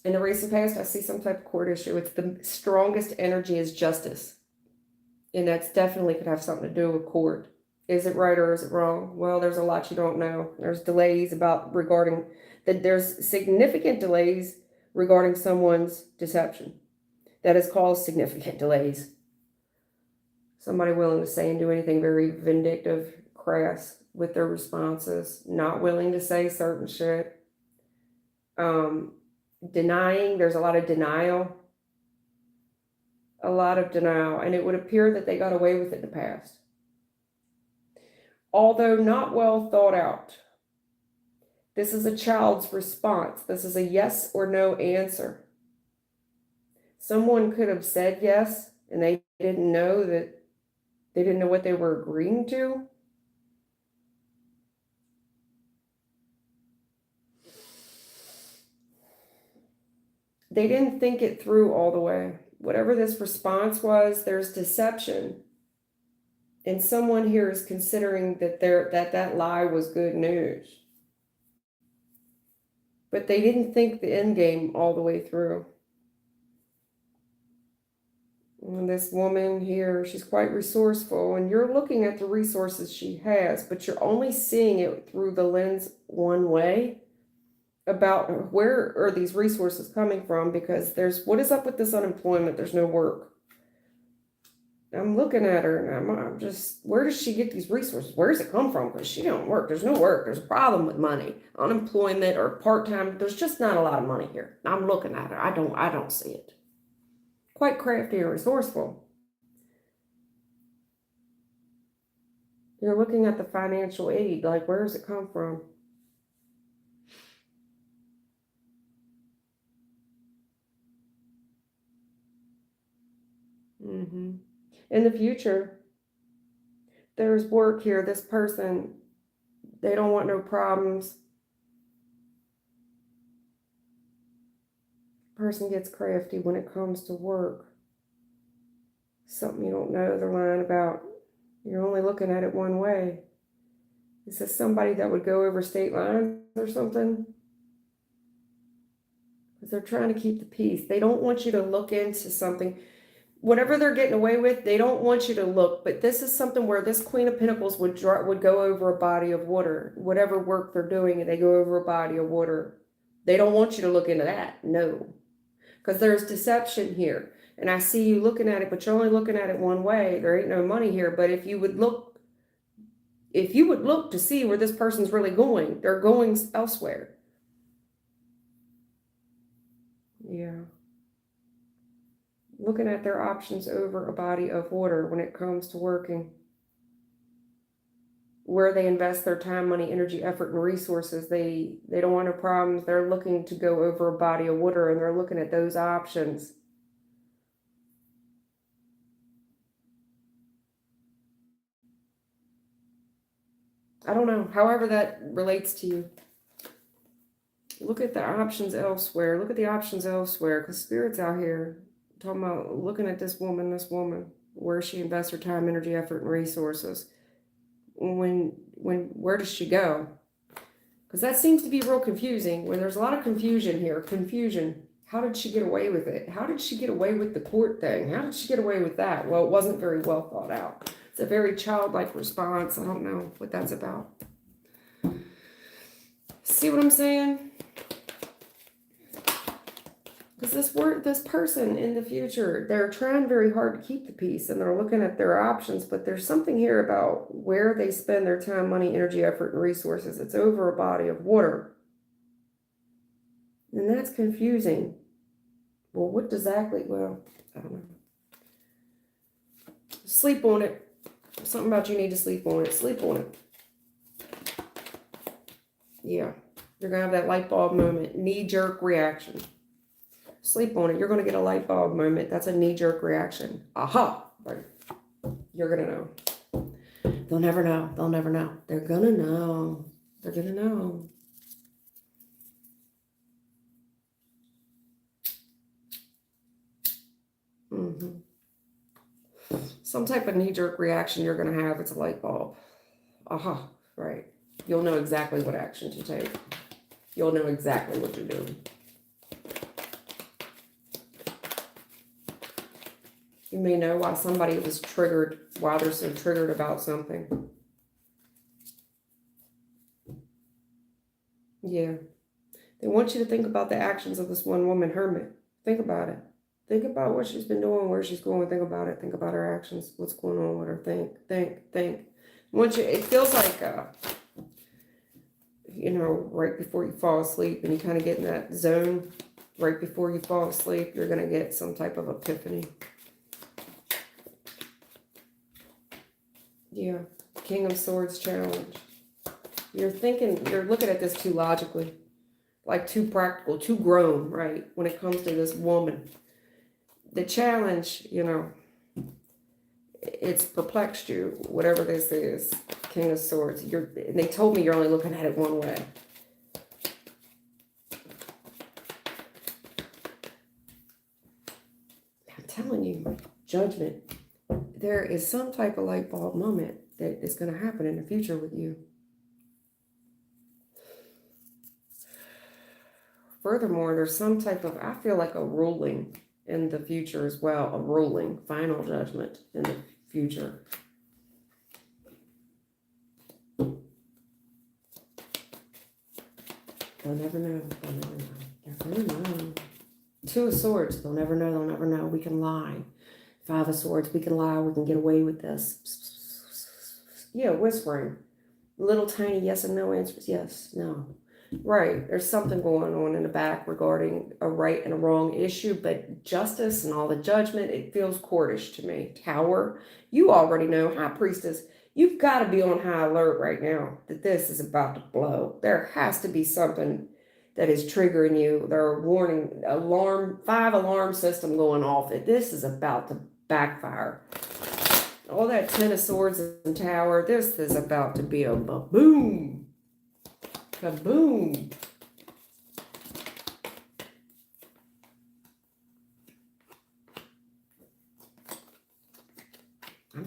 S1: In the recent past, I see some type of court issue. It's the strongest energy is justice. And that's definitely could have something to do with court. Is it right or is it wrong? Well, there's a lot you don't know. There's delays regarding that. There's significant delays regarding someone's deception. That has caused significant delays. Somebody willing to say and do anything very vindictive, crass with their responses. Not willing to say certain shit. Denying. There's a lot of denial. A lot of denial. And it would appear that they got away with it in the past. Although not well thought out. This is a child's response. This is a yes or no answer. Someone could have said yes, and they didn't know what they were agreeing to. They didn't think it through all the way. Whatever this response was, there's deception. And someone here is considering that lie was good news. But they didn't think the end game all the way through. And this woman here, she's quite resourceful, and you're looking at the resources she has, but you're only seeing it through the lens one way about where are these resources coming from, because what is up with this unemployment? There's no work. I'm looking at her and I'm just, where does she get these resources? Where does it come from? Because she don't work. There's no work. There's a problem with money, unemployment or part-time. There's just not a lot of money here. I'm looking at her. I don't see it. Quite crafty and resourceful. You're looking at the financial aid. Like, where does it come from? In the future, there's work here. This person, they don't want no problems. Person gets crafty when it comes to work. Something you don't know they're lying about. You're only looking at it one way. Is this somebody that would go over state lines or something? Because they're trying to keep the peace. They don't want you to look into something. Whatever they're getting away with, they don't want you to look. But this is something where this Queen of Pentacles would go over a body of water. Whatever work they're doing, they go over a body of water. They don't want you to look into that. No. Because there's deception here. And I see you looking at it, but you're only looking at it one way. There ain't no money here. But if you would look to see where this person's really going, they're going elsewhere. Yeah. Looking at their options over a body of water when it comes to working. Where they invest their time, money, energy, effort, and resources. They don't want no problems. They're looking to go over a body of water, and they're looking at those options. I don't know. However that relates to you. Look at the options elsewhere. Look at the options elsewhere, because Spirit's out here talking about looking at this woman, where she invests her time, energy, effort, and resources. Where does she go? Because that seems to be real confusing. When there's a lot of confusion here. Confusion. How did she get away with it? How did she get away with the court thing? How did she get away with that? Well, it wasn't very well thought out. It's a very childlike response. I don't know what that's about. See what I'm saying? Because this person in the future, they're trying very hard to keep the peace, and they're looking at their options, but there's something here about where they spend their time, money, energy, effort, and resources. It's over a body of water. And that's confusing. Well, what exactly? Well, I don't know. Sleep on it. Something about you need to sleep on it. Sleep on it. Yeah. You're going to have that light bulb moment. Knee-jerk reaction. Sleep on it. You're going to get a light bulb moment. That's a knee-jerk reaction. Aha! Right. You're going to know. They'll never know. They'll never know. They're gonna know. They're gonna know. Hmm. Some type of knee-jerk reaction you're gonna have. It's a light bulb. Aha, right. You'll know exactly what action to take. You'll know exactly what you're doing. You may know why somebody was triggered, why they're so triggered about something. Yeah. They want you to think about the actions of this one woman, Hermit. Think about it. Think about what she's been doing, where she's going. Think about it. Think about her actions. What's going on with her. Think. Once you, it feels like, right before you fall asleep, and you kind of get in that zone. Right before you fall asleep, you're gonna get some type of epiphany. Yeah, King of Swords challenge. You're looking at this too logically, like too practical, too grown, right? When it comes to this woman. The challenge, it's perplexed you, whatever this is, King of Swords. And they told me you're only looking at it one way. I'm telling you, judgment. There is some type of light bulb moment that is going to happen in the future with you. Furthermore, there's some type of, I feel like a ruling in the future as well, a ruling, final judgment in the future. They'll never know. They'll never know. They're gonna know. Two of Swords. They'll never know. They'll never know. We can lie. Five of Swords. We can lie. We can get away with this. Yeah, whispering. Little tiny yes and no answers. Yes, no. Right. There's something going on in the back regarding a right and a wrong issue, but justice and all the judgment, it feels courtish to me. Tower. You already know. High Priestess. You've got to be on high alert right now that this is about to blow. There has to be something that is triggering you. There are warning alarm, 5 alarm system going off. This is about to backfire. All that 10 of Swords and Tower. This is about to be a boom. Kaboom.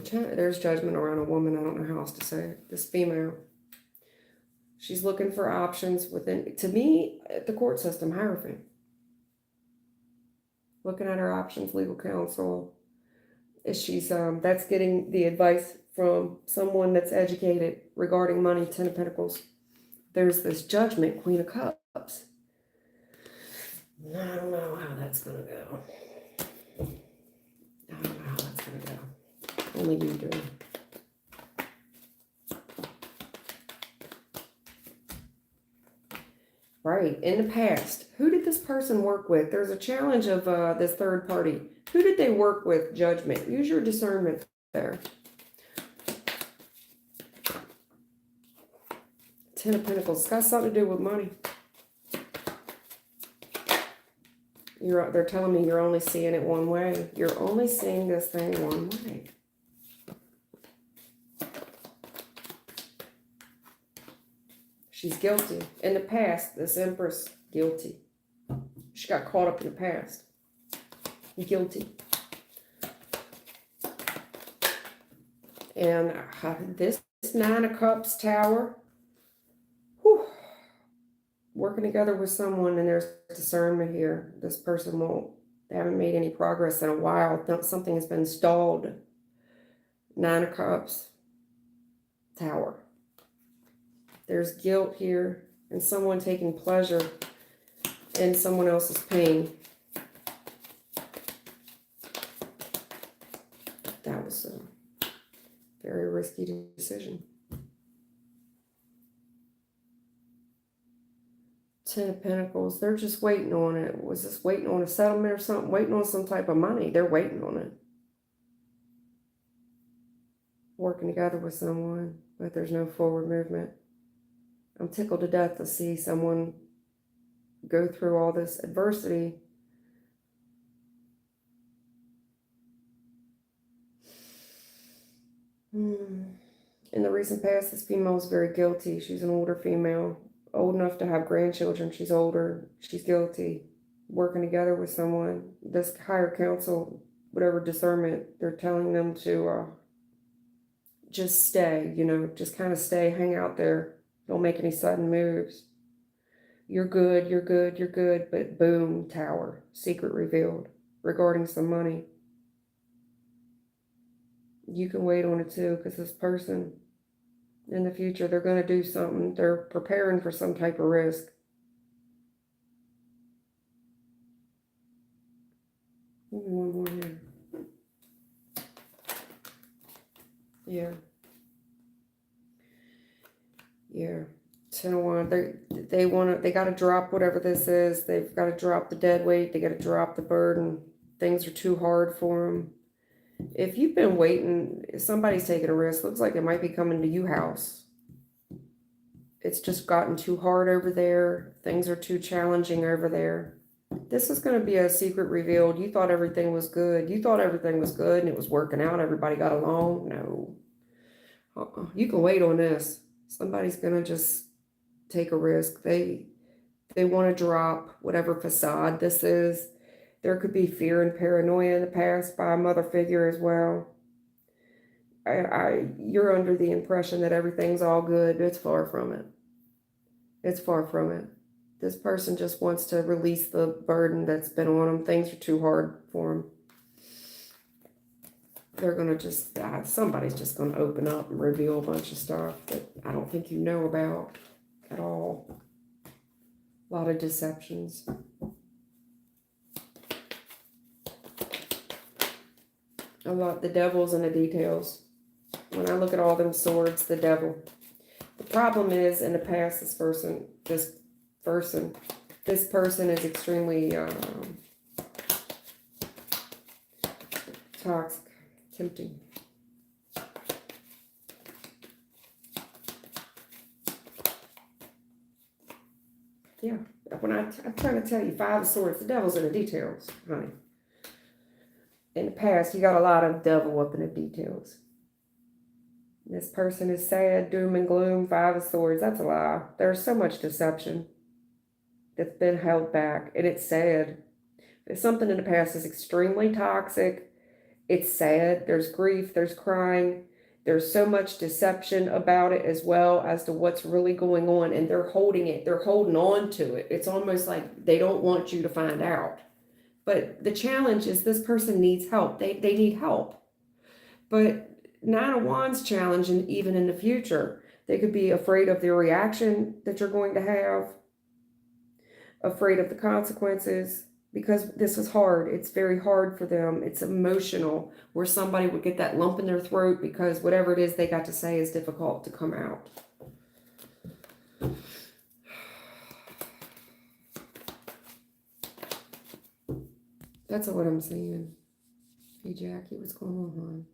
S1: There's judgment around a woman. I don't know how else to say it. This female. She's looking for options within, to me, the court system, Hierophant. Looking at her options, legal counsel. She's, that's getting the advice from someone that's educated regarding money, 10 of Pentacles. There's this judgment, Queen of Cups. I don't know how that's going to go. I don't know how that's going to go. Only you do. Right, in the past, who did this person work with? There's a challenge of this third party. Who did they work with? Judgment. Use your discernment there. 10 of Pentacles. It's got something to do with money. They're telling me you're only seeing it one way. You're only seeing this thing one way. She's guilty. In the past, this Empress, guilty. She got caught up in the past. Guilty. And this 9 of Cups Tower, working together with someone, and there's discernment here. This person they haven't made any progress in a while. Something has been stalled. 9 of Cups Tower. There's guilt here, and someone taking pleasure in someone else's pain. That was a very risky decision. 10 of Pentacles, they're just waiting on it. Was this waiting on a settlement or something? Waiting on some type of money. They're waiting on it. Working together with someone, but there's no forward movement. I'm tickled to death to see someone go through all this adversity. In the recent past, this female is very guilty. She's an older female, old enough to have grandchildren. She's older. She's guilty. Working together with someone. This higher council, whatever discernment, they're telling them to just stay, just kind of stay, hang out there. Don't make any sudden moves. You're good, you're good, you're good, but boom, tower, secret revealed regarding some money. You can wait on it too, because this person in the future, they're going to do something. They're preparing for some type of risk. Maybe one more here. Yeah. Yeah. 10-1. They got to drop whatever this is. They've got to drop the dead weight. They got to drop the burden. Things are too hard for them. If you've been waiting, if somebody's taking a risk, looks like it might be coming to you house. It's just gotten too hard over there. Things are too challenging over there. This is going to be a secret revealed. You thought everything was good. You thought everything was good and it was working out. Everybody got along. No. You can wait on this. Somebody's going to just take a risk. They want to drop whatever facade this is. There could be fear and paranoia in the past by a mother figure as well. You're under the impression that everything's all good. It's far from it. It's far from it. This person just wants to release the burden that's been on them. Things are too hard for them. They're going to just, somebody's just going to open up and reveal a bunch of stuff that I don't think you know about at all. A lot of deceptions. The devil's in the details. When I look at all them swords, the devil. The problem is, in the past, this person is extremely toxic, tempting. Yeah, I'm trying to tell you, 5 of Swords, the devil's in the details, honey. In the past, you got a lot of devil up in the details. This person is sad, doom and gloom, 5 of Swords. That's a lie. There's so much deception that's been held back, and it's sad. If something in the past is extremely toxic, it's sad. There's grief, there's crying. There's so much deception about it as well as to what's really going on, and they're holding it. They're holding on to it. It's almost like they don't want you to find out. But the challenge is this person needs help. They need help. But 9 of Wands challenge, and even in the future, they could be afraid of the reaction that you're going to have, afraid of the consequences, because this is hard. It's very hard for them. It's emotional, where somebody would get that lump in their throat because whatever it is they got to say is difficult to come out. That's what I'm saying. Hey, Jackie, what's going on, hon?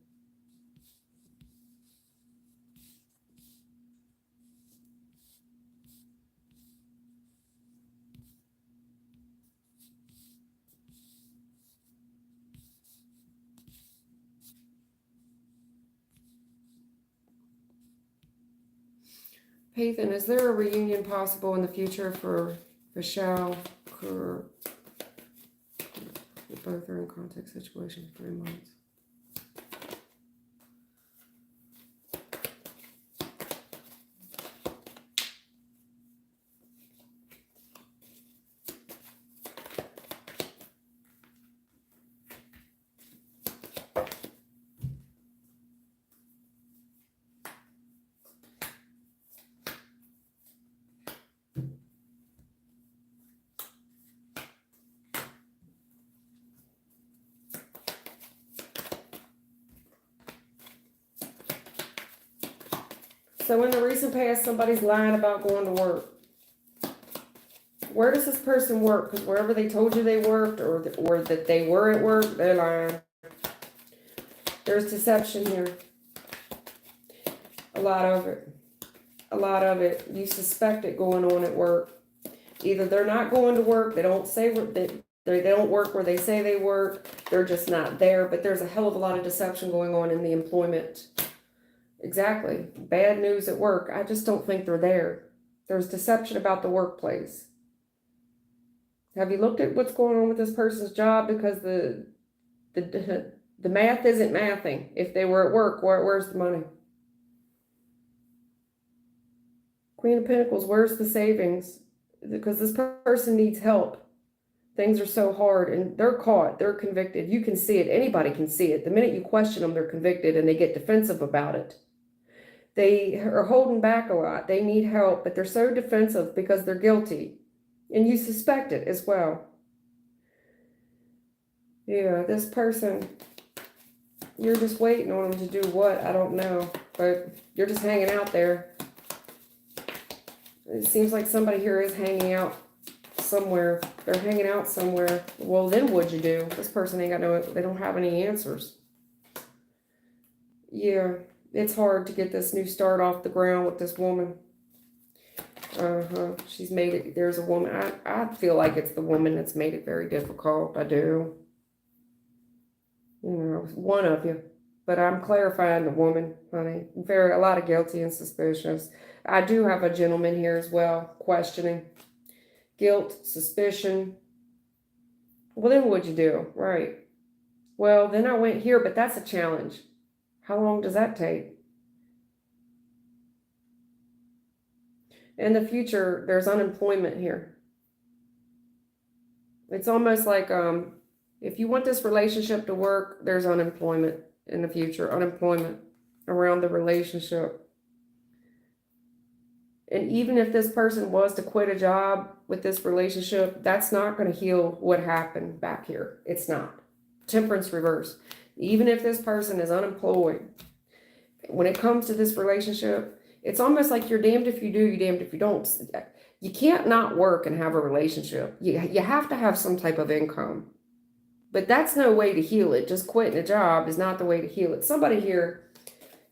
S1: Pathan, is there a reunion possible in the future for Michelle? Both are in contact situations for 3 months. So in the recent past, somebody's lying about going to work. Where does this person work? Because wherever they told you they worked or that they were at work, they're lying. There's deception here. A lot of it. A lot of it. You suspect it going on at work. Either they're not going to work, they don't say they don't work where they say they work, they're just not there, but there's a hell of a lot of deception going on in the employment Exactly. Bad news at work. I just don't think they're there. There's deception about the workplace. Have you looked at what's going on with this person's job? Because the math isn't mathing. If they were at work, where's the money? Queen of Pentacles, where's the savings? Because this person needs help. Things are so hard and they're caught. They're convicted. You can see it. Anybody can see it. The minute you question them, they're convicted and they get defensive about it. They are holding back a lot. They need help, but they're so defensive because they're guilty. And you suspect it as well. Yeah, this person, you're just waiting on them to do what? I don't know. But you're just hanging out there. It seems like somebody here is hanging out somewhere. They're hanging out somewhere. Well, then what'd you do? This person ain't got no, they don't have any answers. Yeah, it's hard to get this new start off the ground with this woman. She's made it. There's a woman. I feel like it's the woman that's made it very difficult. I do. You know, one of you. But I'm clarifying the woman, honey. A lot of guilty and suspicious. I do have a gentleman here as well, questioning. Guilt, suspicion. Well, then what'd you do? Right. Well, then I went here, but that's a challenge. How long does that take? In the future, there's unemployment here. It's almost like if you want this relationship to work, there's unemployment in the future, unemployment around the relationship. And even if this person was to quit a job with this relationship, that's not going to heal what happened back here. It's not. Temperance reverse. Even if this person is unemployed, when it comes to this relationship, it's almost like you're damned if you do, you're damned if you don't. You can't not work and have a relationship. You have to have some type of income. But that's no way to heal it. Just quitting a job is not the way to heal it. Somebody here,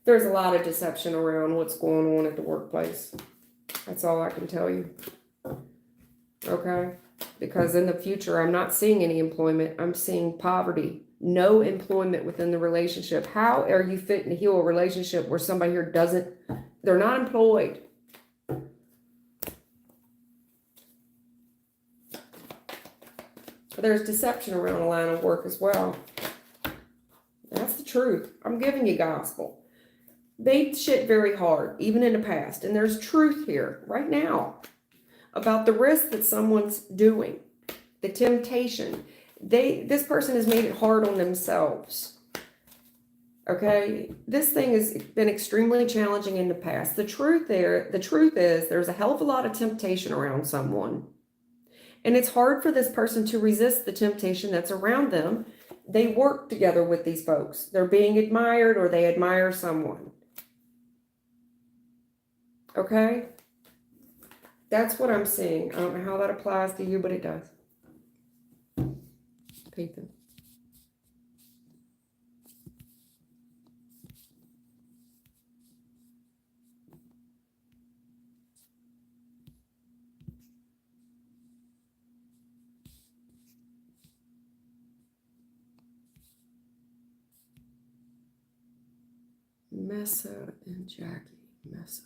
S1: there's a lot of deception around what's going on at the workplace. That's all I can tell you. Okay? Because in the future, I'm not seeing any employment. I'm seeing poverty. No employment within the relationship. How are you fitting to heal a relationship where somebody here doesn't, they're not employed? There's deception around the line of work as well. That's the truth. I'm giving you gospel. They shit very hard, even in the past. And there's truth here right now about the risk that someone's doing, the temptation. This person has made it hard on themselves. Okay? This thing has been extremely challenging in the past. The truth is there's a hell of a lot of temptation around someone. And it's hard for this person to resist the temptation that's around them. They work together with these folks. They're being admired or they admire someone. Okay? That's what I'm seeing. I don't know how that applies to you, but it does. Ethan. Messa and Jackie. Messa.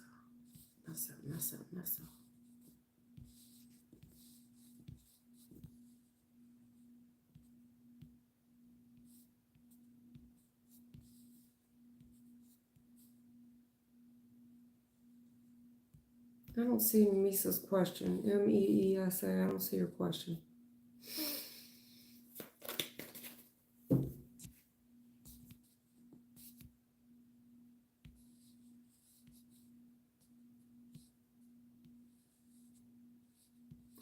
S1: I don't see Misa's question. M-E-E-S-A. I don't see your question.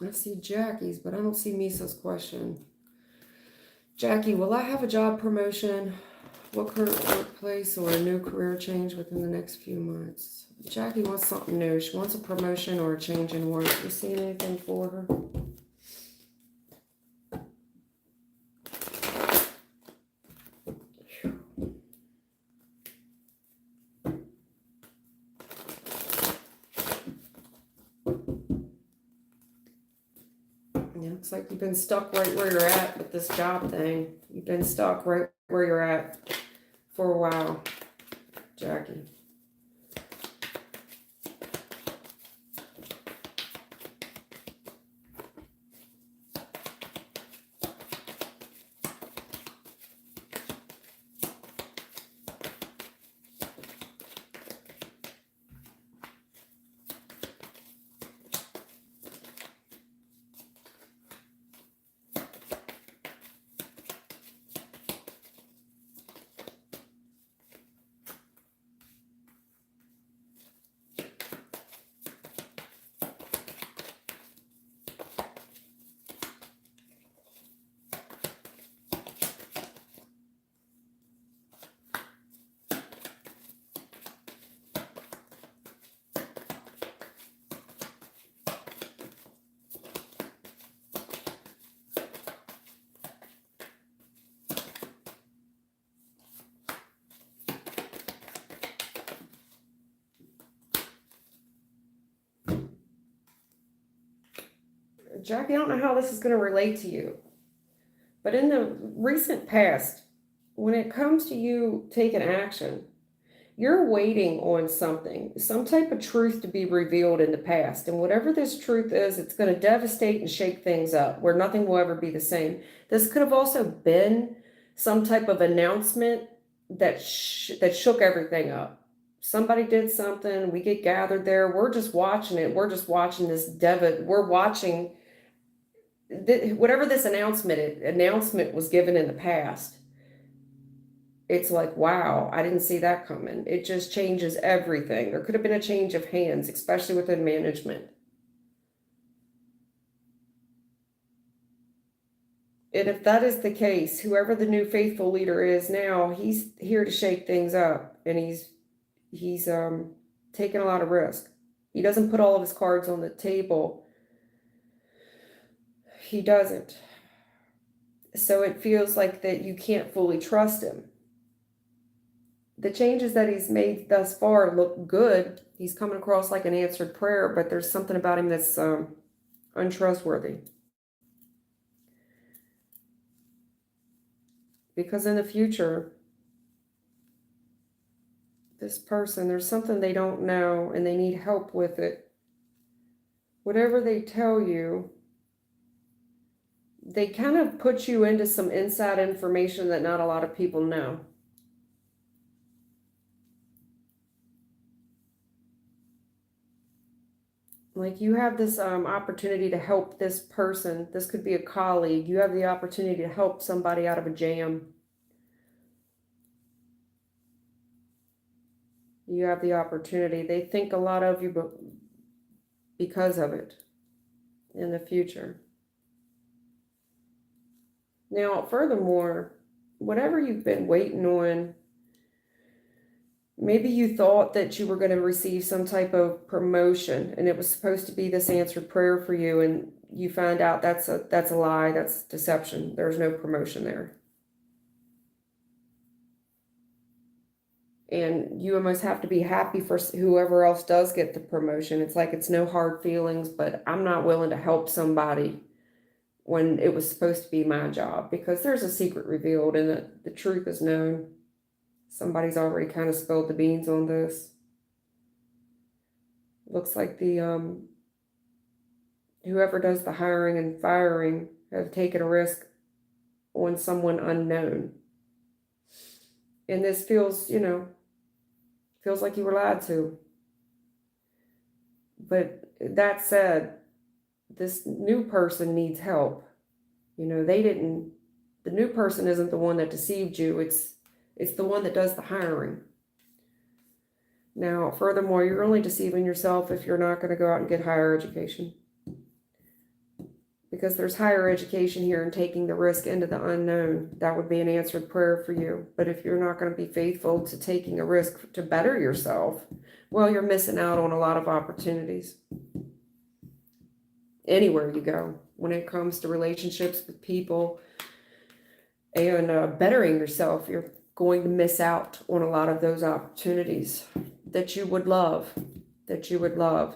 S1: I see Jackie's, but I don't see Misa's question. Jackie, will I have a job promotion? What current workplace or a new career change within the next few months? Jackie wants something new. She wants a promotion or a change in work. You see anything for her? Looks like you've been stuck right where you're at with this job thing. You've been stuck right where you're at for a while, Jackie. Jackie, I don't know how this is going to relate to you, but in the recent past, when it comes to you taking action, you're waiting on something, some type of truth to be revealed in the past. And whatever this truth is, it's going to devastate and shake things up where nothing will ever be the same. This could have also been some type of announcement that shook everything up. Somebody did something, we get gathered there, we're just watching it. We're just watching this we're watching whatever this announcement was given in the past. It's like, wow, I didn't see that coming. It just changes everything. There could have been a change of hands, especially within management. And if that is the case, whoever the new faithful leader is now, he's here to shake things up, and he's taking a lot of risk. He doesn't put all of his cards on the table. He doesn't. So it feels like that you can't fully trust him. The changes that he's made thus far look good. He's coming across like an answered prayer, but there's something about him that's untrustworthy. Because in the future, this person, there's something they don't know and they need help with it. Whatever they tell you, they kind of put you into some inside information that not a lot of people know. Like you have this opportunity to help this person. This could be a colleague. You have the opportunity to help somebody out of a jam. You have the opportunity. They think a lot of you because of it in the future. Now, furthermore, whatever you've been waiting on, maybe you thought that you were going to receive some type of promotion and it was supposed to be this answered prayer for you, and you find out that's a lie, that's deception. There's no promotion there. And you almost have to be happy for whoever else does get the promotion. It's like it's no hard feelings, but I'm not willing to help somebody when it was supposed to be my job, because there's a secret revealed and the truth is known. Somebody's already kind of spilled the beans on this. Looks like the whoever does the hiring and firing have taken a risk on someone unknown. And this feels, feels like you were lied to. But that said, this new person needs help. The new person isn't the one that deceived you. It's the one that does the hiring. Now, furthermore, you're only deceiving yourself if you're not going to go out and get higher education. Because there's higher education here and taking the risk into the unknown. That would be an answered prayer for you. But if you're not going to be faithful to taking a risk to better yourself, well, you're missing out on a lot of opportunities. Anywhere you go, when it comes to relationships with people and bettering yourself, you're going to miss out on a lot of those opportunities that you would love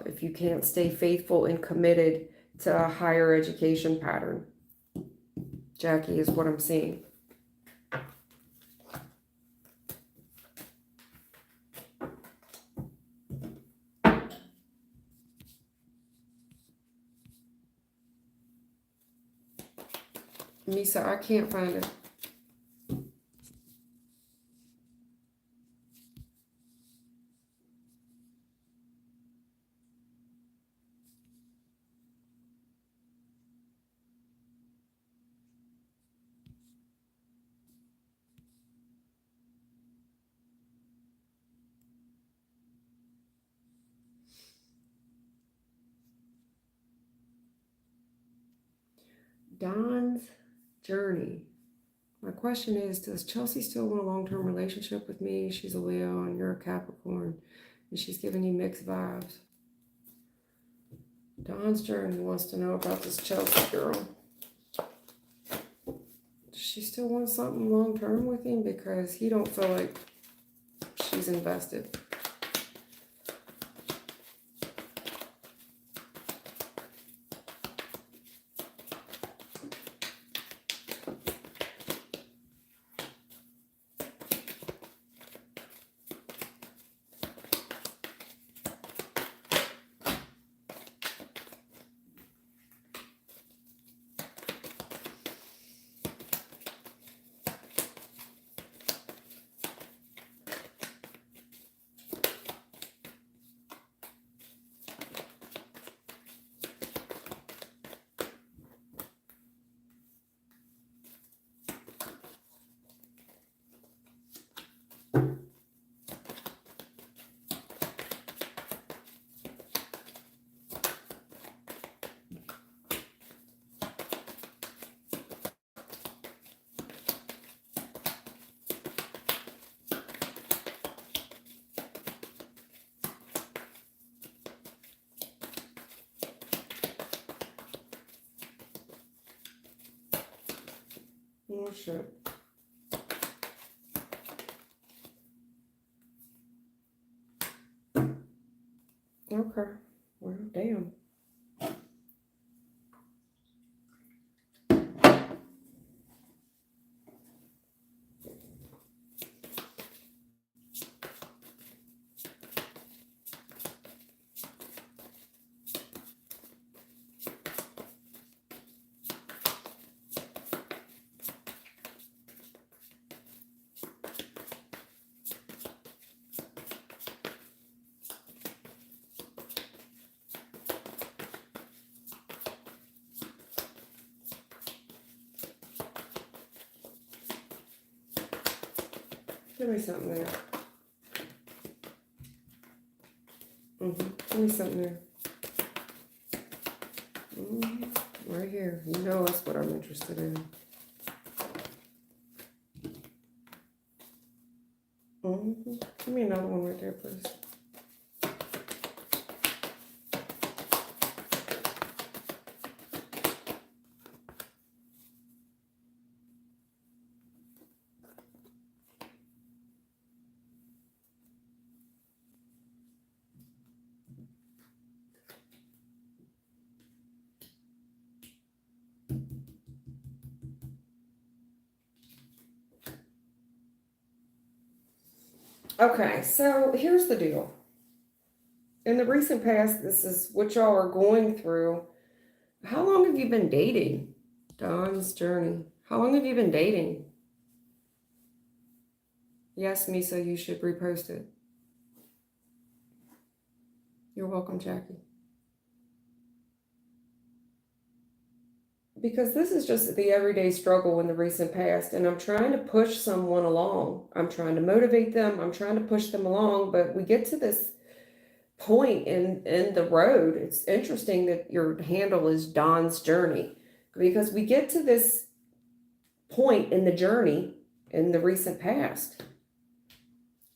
S1: if you can't stay faithful and committed to a higher education pattern. Jackie, is what I'm seeing. Misa, I can't find it. Dawn's journey. My question is, does Chelsea still want a long-term relationship with me? She's a Leo and you're a Capricorn, and she's giving you mixed vibes. Dawn's journey wants to know about this Chelsea girl. Does she still want something long-term with him? Because he don't feel like she's invested. Oh, shit. Okay. Well, damn. Give me something there. Give me something there. Right here. You know that's what I'm interested in. Give me another one right there, please. Okay, so here's the deal. In the recent past, this is what y'all are going through. How long have you been dating? Dawn's Journey. How long have you been dating? Yes, Misa, you should repost it. You're welcome, Jackie. Because this is just the everyday struggle in the recent past, and I'm trying to push someone along. I'm trying to motivate them. I'm trying to push them along, but we get to this point in the road. It's interesting that your handle is Dawn's Journey, because we get to this point in the journey in the recent past.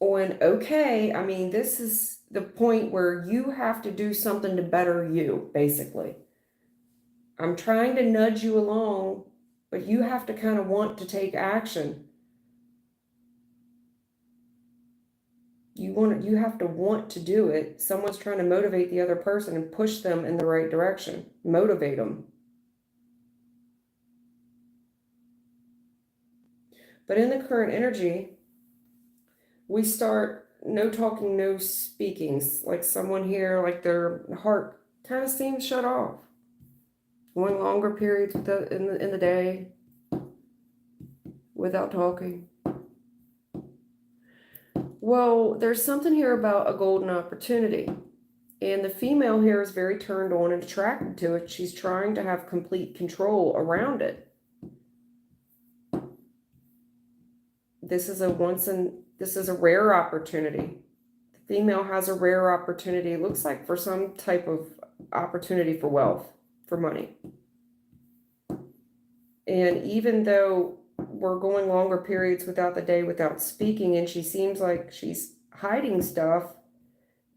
S1: Okay, I mean, this is the point where you have to do something to better you, basically. I'm trying to nudge you along, but you have to kind of want to take action. You have to want to do it. Someone's trying to motivate the other person and push them in the right direction. Motivate them. But in the current energy, we start no talking, no speakings. Like someone here, like their heart kind of seems shut off. Going longer periods in the day without talking. Well, there's something here about a golden opportunity. And the female here is very turned on and attracted to it. She's trying to have complete control around it. This is a rare opportunity. The female has a rare opportunity. It looks like for some type of opportunity for wealth, for money. And even though we're going longer periods without the day without speaking, and she seems like she's hiding stuff,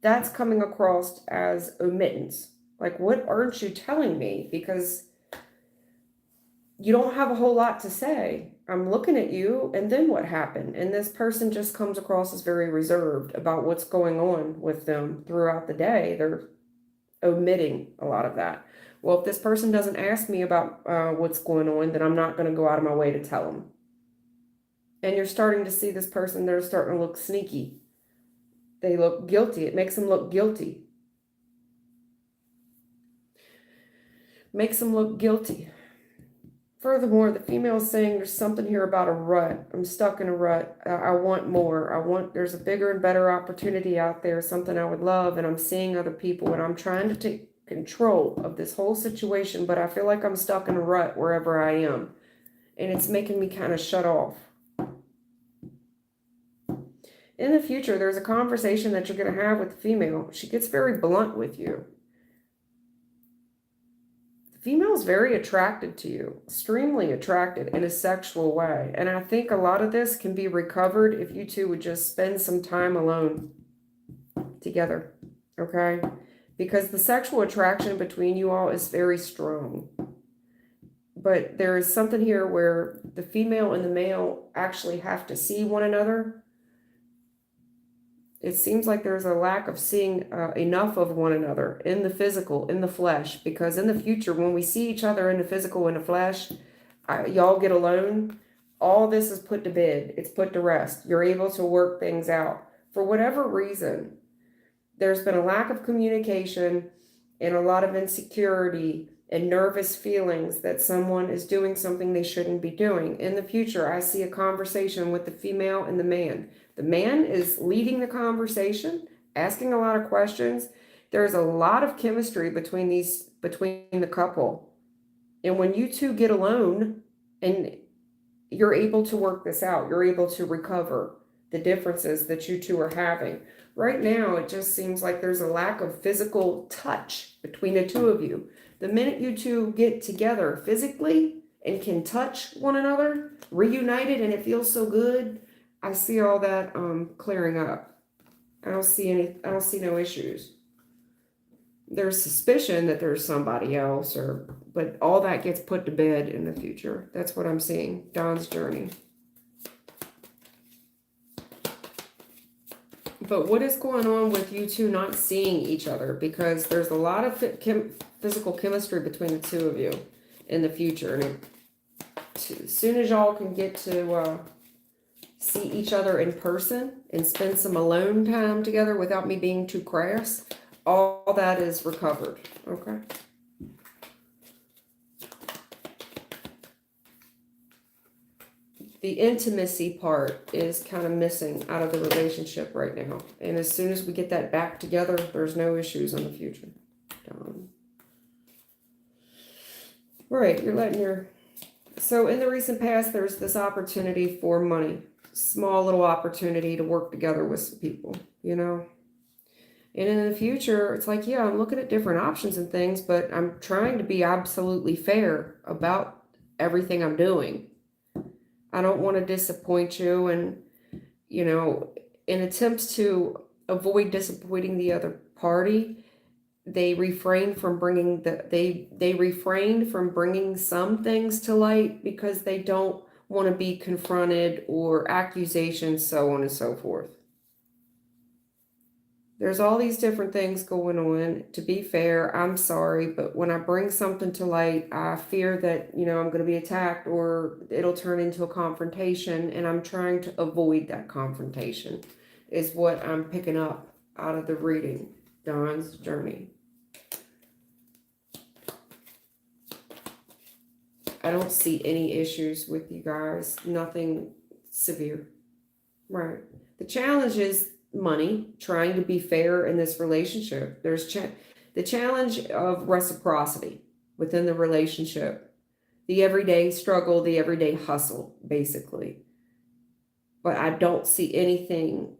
S1: that's coming across as omittance. Like, what aren't you telling me? Because you don't have a whole lot to say. I'm looking at you, and then what happened? And this person just comes across as very reserved about what's going on with them throughout the day. They're omitting a lot of that. Well, if this person doesn't ask me about what's going on, then I'm not going to go out of my way to tell them. And you're starting to see this person, they're starting to look sneaky. They look guilty. It makes them look guilty. Makes them look guilty. Furthermore, the female is saying there's something here about a rut. I'm stuck in a rut. I want more. There's a bigger and better opportunity out there, something I would love, and I'm seeing other people, and I'm trying to take control of this whole situation, but I feel like I'm stuck in a rut wherever I am, and it's making me kind of shut off. In the future, there's a conversation that you're going to have with the female. She gets very blunt with you. The female is very attracted to you, extremely attracted in a sexual way, and I think a lot of this can be recovered if you two would just spend some time alone together, okay? Because the sexual attraction between you all is very strong. but there is something here where the female and the male actually have to see one another. It seems like there's a lack of seeing enough of one another in the physical, in the flesh, because in the future, when we see each other in the physical, in the flesh, y'all get alone, all this is put to bed. It's put to rest. You're able to work things out. For whatever reason, there's been a lack of communication and a lot of insecurity and nervous feelings that someone is doing something they shouldn't be doing. In the future, I see a conversation with the female and the man. The man is leading the conversation, asking a lot of questions. There's a lot of chemistry between the couple. And when you two get alone and you're able to work this out, you're able to recover the differences that you two are having. Right now, it just seems like there's a lack of physical touch between the two of you. The minute you two get together physically and can touch one another, reunited, and it feels so good, I see all that clearing up. I don't see no issues. There's suspicion that there's somebody else, but all that gets put to bed in the future. That's what I'm seeing. Dawn's journey. But what is going on with you two not seeing each other? Because there's a lot of physical chemistry between the two of you in the future. And as soon as y'all can get to see each other in person and spend some alone time together without me being too crass, all that is recovered. Okay. The intimacy part is kind of missing out of the relationship right now. And as soon as we get that back together, there's no issues in the future. Right, you're letting your... So in the recent past, there's this opportunity for money. Small little opportunity to work together with some people, you know? And in the future, it's like, yeah, I'm looking at different options and things, but I'm trying to be absolutely fair about everything I'm doing. I don't want to disappoint you, and, you know, in attempts to avoid disappointing the other party, they refrained from bringing they refrained from bringing some things to light because they don't want to be confronted or accusations, so on and so forth. There's all these different things going on. To be fair, I'm sorry, but when I bring something to light, I fear that, you know, I'm going to be attacked or it'll turn into a confrontation, and I'm trying to avoid that confrontation, is what I'm picking up out of the reading. Dawn's journey. I don't see any issues with you guys. Nothing severe. Right. The challenge is money, trying to be fair in this relationship. There's the challenge of reciprocity within the relationship, the everyday struggle, the everyday hustle, basically. But I don't see anything.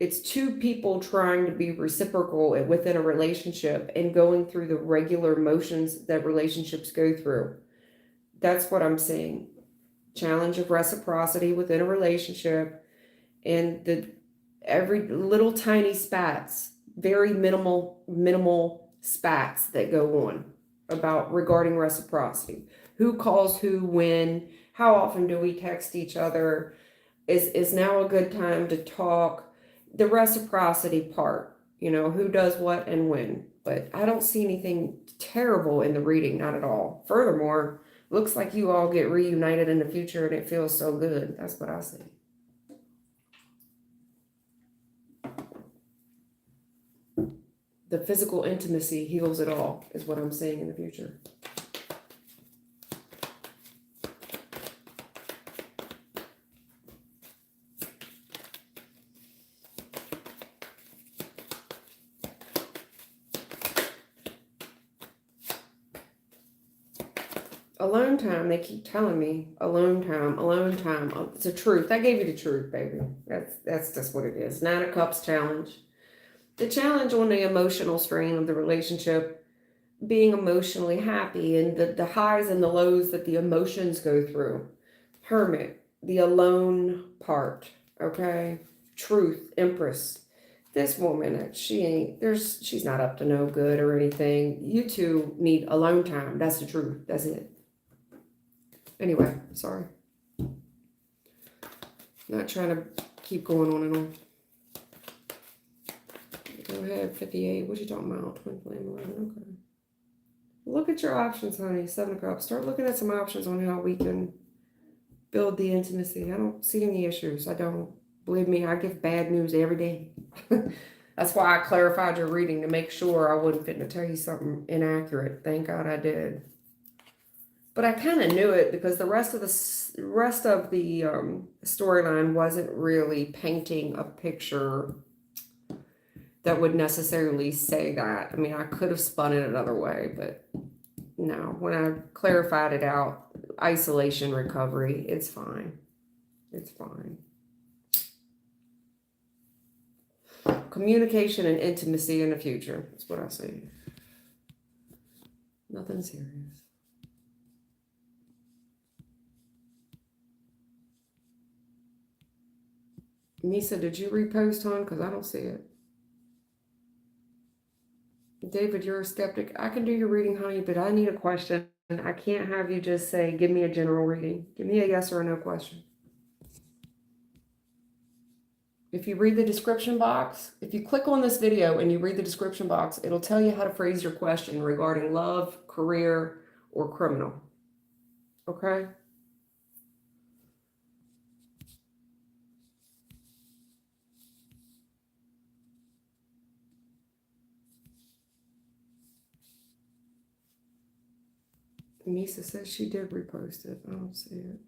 S1: It's two people trying to be reciprocal within a relationship and going through the regular motions that relationships go through. That's what I'm seeing. Challenge of reciprocity within a relationship, and every little tiny spats, very minimal spats that go on regarding reciprocity. Who calls who when? How often do we text each other? Is now a good time to talk? The reciprocity part, you know, who does what and when. But I don't see anything terrible in the reading, not at all. Furthermore, looks like you all get reunited in the future and it feels so good. That's what I see. The physical intimacy heals it all, is what I'm seeing in the future. Alone time, they keep telling me, alone time, alone time. Oh, it's the truth. I gave you the truth, baby. That's just what it is. 9 of Cups challenge. The challenge on the emotional strain of the relationship, being emotionally happy, and the highs and the lows that the emotions go through. Hermit, the alone part, okay? Truth, Empress. This woman, she's not up to no good or anything. You two need alone time. That's the truth. That's it. Anyway, sorry. Not trying to keep going on and on. Go ahead, 58. What you talking about? Twin flame 11. Okay. Look at your options, honey. 7 of Cups. Start looking at some options on how we can build the intimacy. I don't see any issues. I don't. Believe me, I give bad news every day. That's why I clarified your reading to make sure I wasn't fitting to tell you something inaccurate. Thank God I did. But I kind of knew it because the rest of the storyline wasn't really painting a picture that would necessarily say that. I mean, I could have spun it another way, but no. When I clarified it out, isolation, recovery, it's fine. It's fine. Communication and intimacy in the future. That's what I say. Nothing serious. Misa, did you repost, hon? Because I don't see it. David, you're a skeptic. I can do your reading, honey, but I need a question. I can't have you just say, give me a general reading. Give me a yes or a no question. If you read the description box, if you click on this video and you read the description box, it'll tell you how to phrase your question regarding love, career, or criminal. Okay? Misa says she did repost it. I don't see it.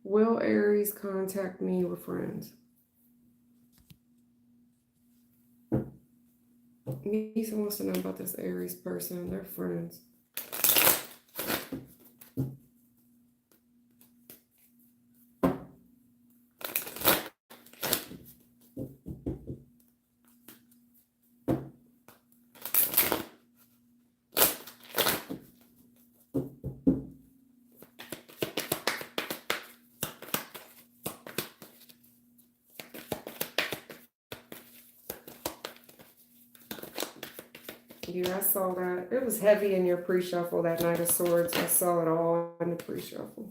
S1: Will Aries contact me with friends? Misa wants to know about this Aries person. They're friends. Yeah, I saw that. It was heavy in your pre-shuffle, that Knight of Swords. I saw it all in the pre-shuffle.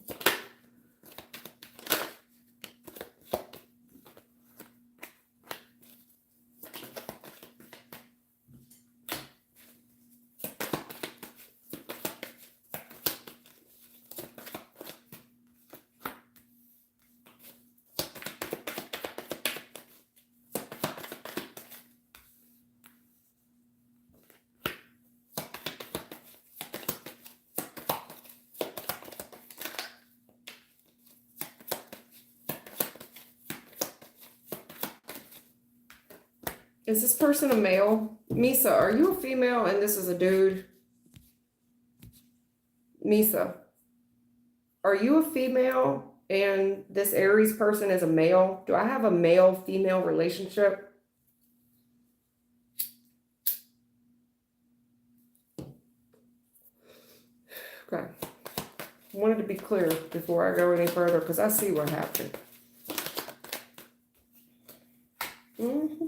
S1: Is this person a male? Misa, are you a female and this is a dude? Misa, are you a female and this Aries person is a male? Do I have a male-female relationship? Okay. I wanted to be clear before I go any further because I see what happened. Mm-hmm.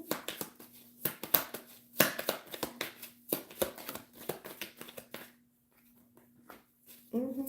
S1: Mm-hmm.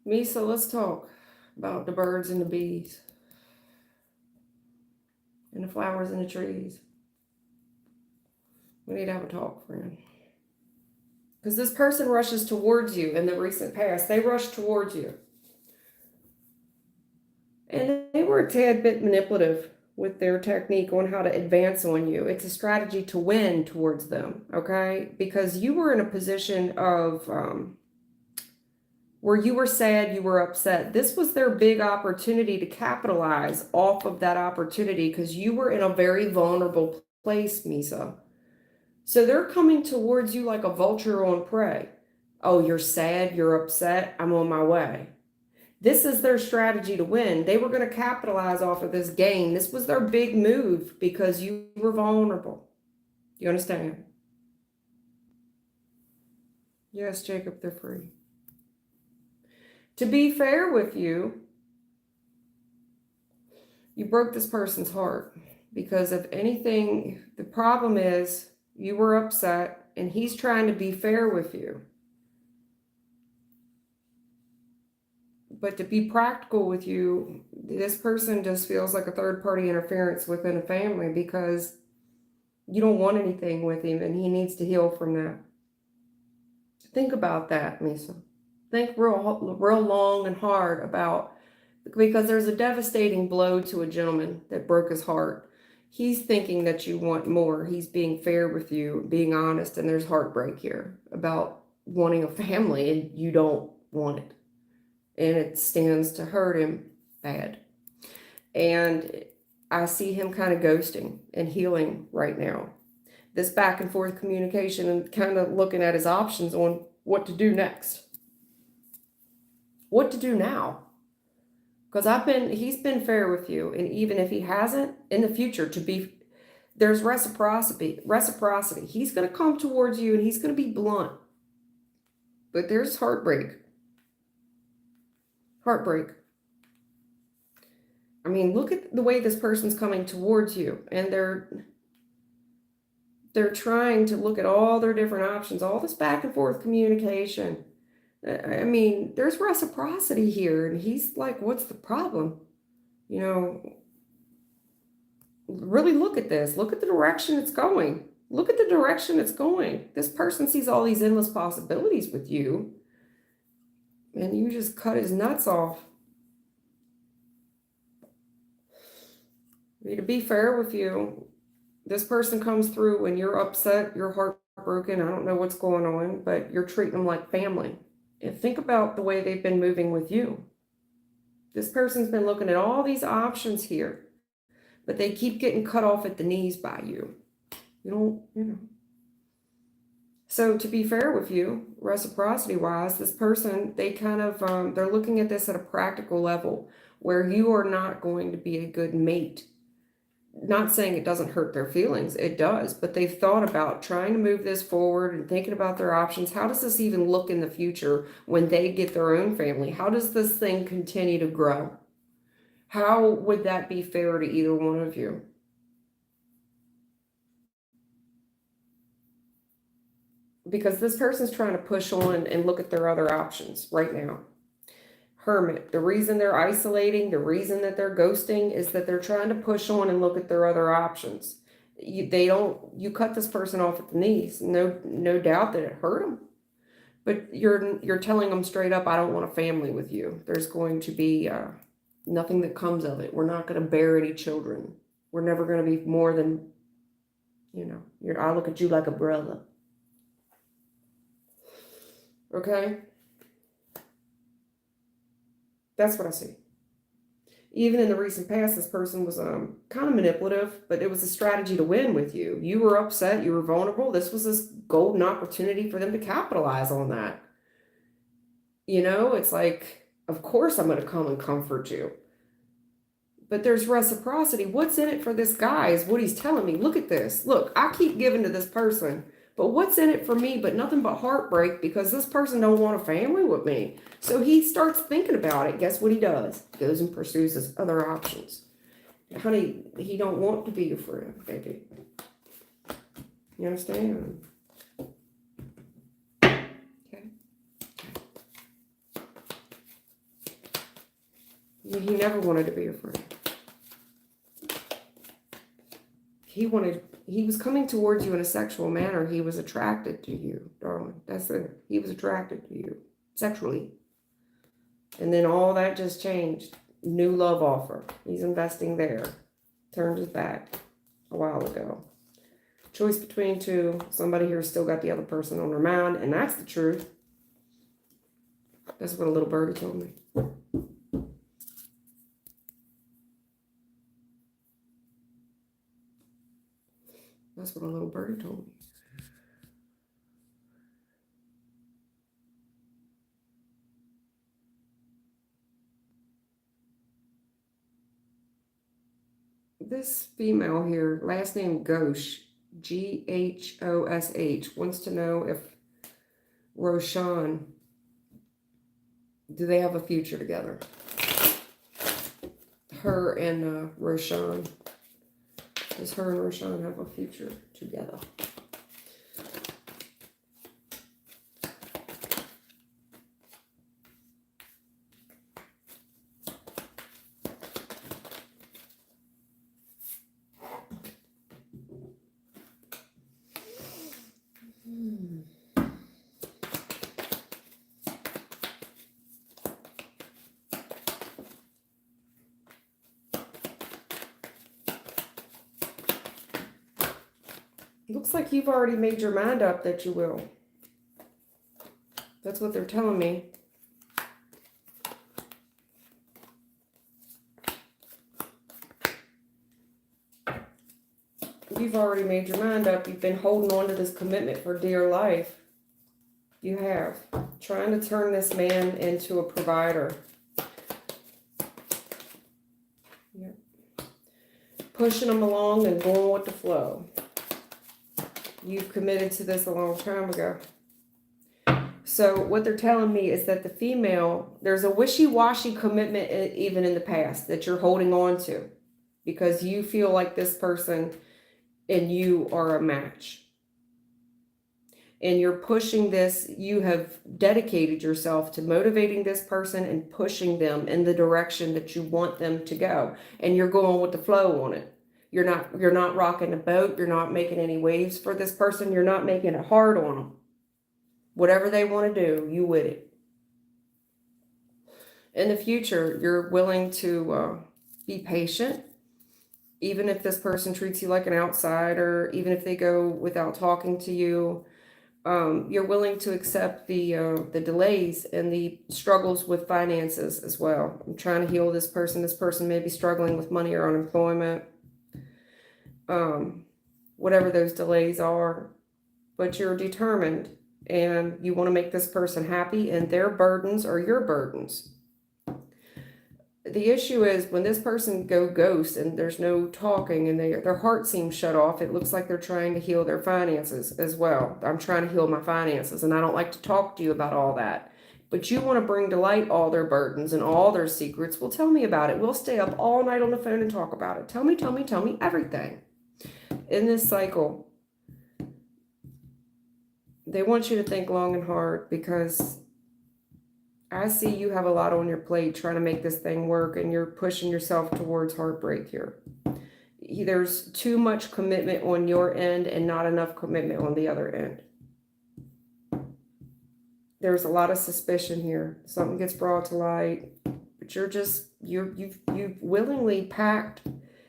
S1: Misa, let's talk about the birds and the bees and the flowers and the trees. We need to have a talk, friend. Because this person rushes towards you in the recent past. They rushed towards you. And they were a tad bit manipulative with their technique on how to advance on you. It's a strategy to win towards them, okay? Because you were in a position of where you were sad, you were upset. This was their big opportunity to capitalize off of that opportunity because you were in a very vulnerable place, Misa. So they're coming towards you like a vulture on prey. Oh, you're sad, you're upset, I'm on my way. This is their strategy to win. They were going to capitalize off of this game. This was their big move because you were vulnerable. You understand? Yes, Jacob, they're free. To be fair with you, you broke this person's heart because if anything, the problem is you were upset and he's trying to be fair with you. But to be practical with you, this person just feels like a third party interference within a family because you don't want anything with him and he needs to heal from that. Think about that, Misa. Think real long and hard about, because there's a devastating blow to a gentleman that broke his heart. He's thinking that you want more. He's being fair with you, being honest, and there's heartbreak here about wanting a family and you don't want it. And it stands to hurt him bad. And I see him kind of ghosting and healing right now. This back and forth communication and kind of looking at his options on what to do next. What to do now? Because he's been fair with you. And even if he hasn't, in the future, there's reciprocity. He's going to come towards you and he's going to be blunt. But there's heartbreak. I mean, look at the way this person's coming towards you, and they're trying to look at all their different options, all this back and forth communication. I mean, there's reciprocity here, and he's like, what's the problem? You know, really look at this. Look at the direction it's going. This person sees all these endless possibilities with you, and you just cut his nuts off. To be fair with you, this person comes through when you're upset, you're heartbroken, I don't know what's going on, but you're treating them like family. And think about the way they've been moving with you. This person's been looking at all these options here, but they keep getting cut off at the knees by you. You know. So to be fair with you, reciprocity-wise, this person, they kind of, they're looking at this at a practical level where you are not going to be a good mate. Not saying it doesn't hurt their feelings, it does, but they've thought about trying to move this forward and thinking about their options. How does this even look in the future when they get their own family? How does this thing continue to grow? How would that be fair to either one of you? Because this person's trying to push on and look at their other options right now. Hermit, the reason they're isolating, the reason that they're ghosting is that they're trying to push on and look at their other options. You cut this person off at the knees. No doubt that it hurt them. But you're telling them straight up, I don't want a family with you. There's going to be nothing that comes of it. We're not going to bear any children. We're never going to be more than, I look at you like a brother. Okay? That's what I see. Even in the recent past, this person was kind of manipulative, but it was a strategy to win with you. You were upset, you were vulnerable. This was this golden opportunity for them to capitalize on that. It's like, of course I'm going to come and comfort you. But there's reciprocity. What's in it for this guy is what he's telling me. Look at this. Look, I keep giving to this person. But what's in it for me but nothing but heartbreak because this person don't want a family with me. So he starts thinking about it. Guess what he does? Goes and pursues his other options. Honey, he don't want to be your friend, baby. You understand? Okay. He never wanted to be your friend. He was coming towards you in a sexual manner. He was attracted to you, darling. That's it. He was attracted to you sexually. And then all that just changed. New love offer. He's investing there. Turned his back a while ago. Choice between two. Somebody here still got the other person on their mind. And that's the truth. That's what a little birdie told me. That's what a little birdie told me. This female here, last name Ghosh, Ghosh, wants to know if Roshan, do they have a future together? Her and Roshan. Does her and Roshan have a future together? Looks like you've already made your mind up that you will. That's what they're telling me. You've already made your mind up. You've been holding on to this commitment for dear life. You have. Trying to turn this man into a provider. Yep. Pushing him along and going with the flow. You've committed to this a long time ago. So what they're telling me is that the female, there's a wishy-washy commitment even in the past that you're holding on to because you feel like this person and you are a match. And you're pushing this, you have dedicated yourself to motivating this person and pushing them in the direction that you want them to go. And you're going with the flow on it. You're not rocking the boat. You're not making any waves for this person. You're not making it hard on them. Whatever they want to do, you with it. In the future, you're willing to be patient, even if this person treats you like an outsider, even if they go without talking to you. You're willing to accept the delays and the struggles with finances as well. I'm trying to heal this person. This person may be struggling with money or unemployment. Whatever those delays are, but you're determined and you want to make this person happy, and their burdens are your burdens. The issue is when this person go ghost and there's no talking and their heart seems shut off, it looks like they're trying to heal their finances as well. I'm trying to heal my finances and I don't like to talk to you about all that. But you want to bring to light all their burdens and all their secrets. Well, tell me about it. We'll stay up all night on the phone and talk about it. Tell me everything. In this cycle, they want you to think long and hard because I see you have a lot on your plate trying to make this thing work and you're pushing yourself towards heartbreak here. There's too much commitment on your end and not enough commitment on the other end. There's a lot of suspicion here. Something gets brought to light, but you've willingly packed,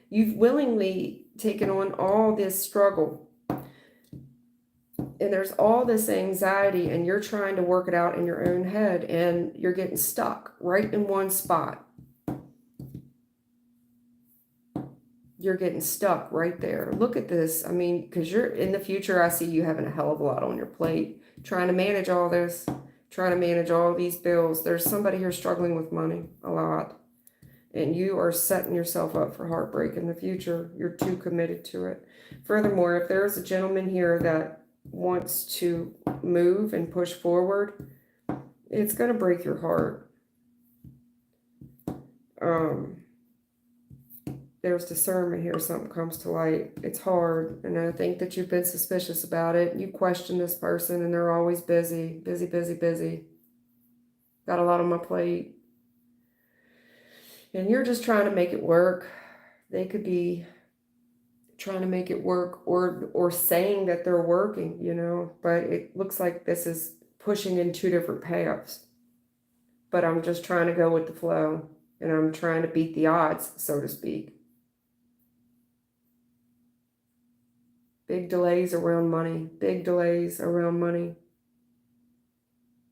S1: you've willingly taken on all this struggle. And there's all this anxiety and you're trying to work it out in your own head and you're getting stuck right in one spot. You're getting stuck right there. Look at this. I mean, because you're in the future, I see you having a hell of a lot on your plate, trying to manage all this, trying to manage all these bills. There's somebody here struggling with money a lot. And you are setting yourself up for heartbreak in the future. You're too committed to it. Furthermore, if there's a gentleman here that wants to move and push forward, it's going to break your heart. There's discernment here. Something comes to light. It's hard. And I think that you've been suspicious about it. You question this person and they're always busy. Got a lot on my plate. And you're just trying to make it work. They could be trying to make it work or saying that they're working, you know, but it looks like this is pushing in two different paths. But I'm just trying to go with the flow and I'm trying to beat the odds, so to speak. Big delays around money.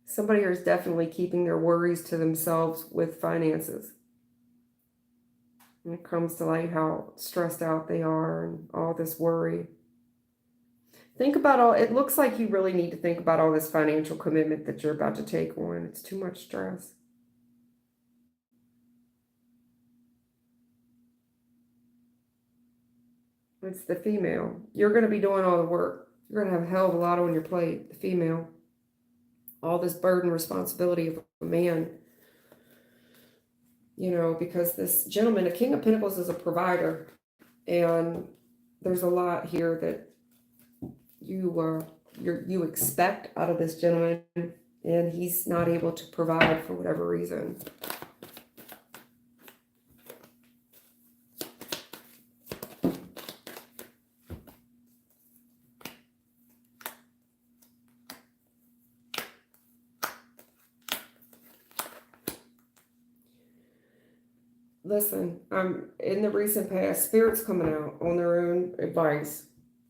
S1: Somebody here is definitely keeping their worries to themselves with finances. When it comes to like how stressed out they are and all this worry. Think about it looks like you really need to think about all this financial commitment that you're about to take on. It's too much stress. It's the female. You're going to be doing all the work. You're going to have a hell of a lot on your plate, the female. All this burden, responsibility of a man. You know, because this gentleman, a King of Pentacles, is a provider. And there's a lot here that you expect out of this gentleman, and he's not able to provide for whatever reason. Listen, I'm in the recent past, spirits coming out on their own advice,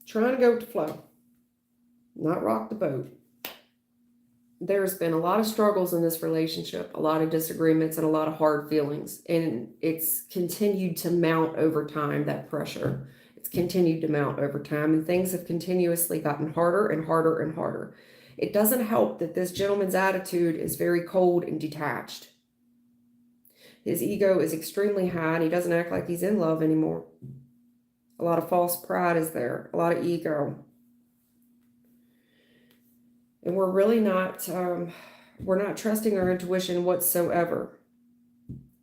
S1: trying to go with the flow, not rock the boat. There's been a lot of struggles in this relationship, a lot of disagreements, and a lot of hard feelings. And it's continued to mount over time, that pressure. It's continued to mount over time, and things have continuously gotten harder and harder and harder. It doesn't help that this gentleman's attitude is very cold and detached. His ego is extremely high, and he doesn't act like he's in love anymore. A lot of false pride is there, a lot of ego. And we're really not, we're not trusting our intuition whatsoever.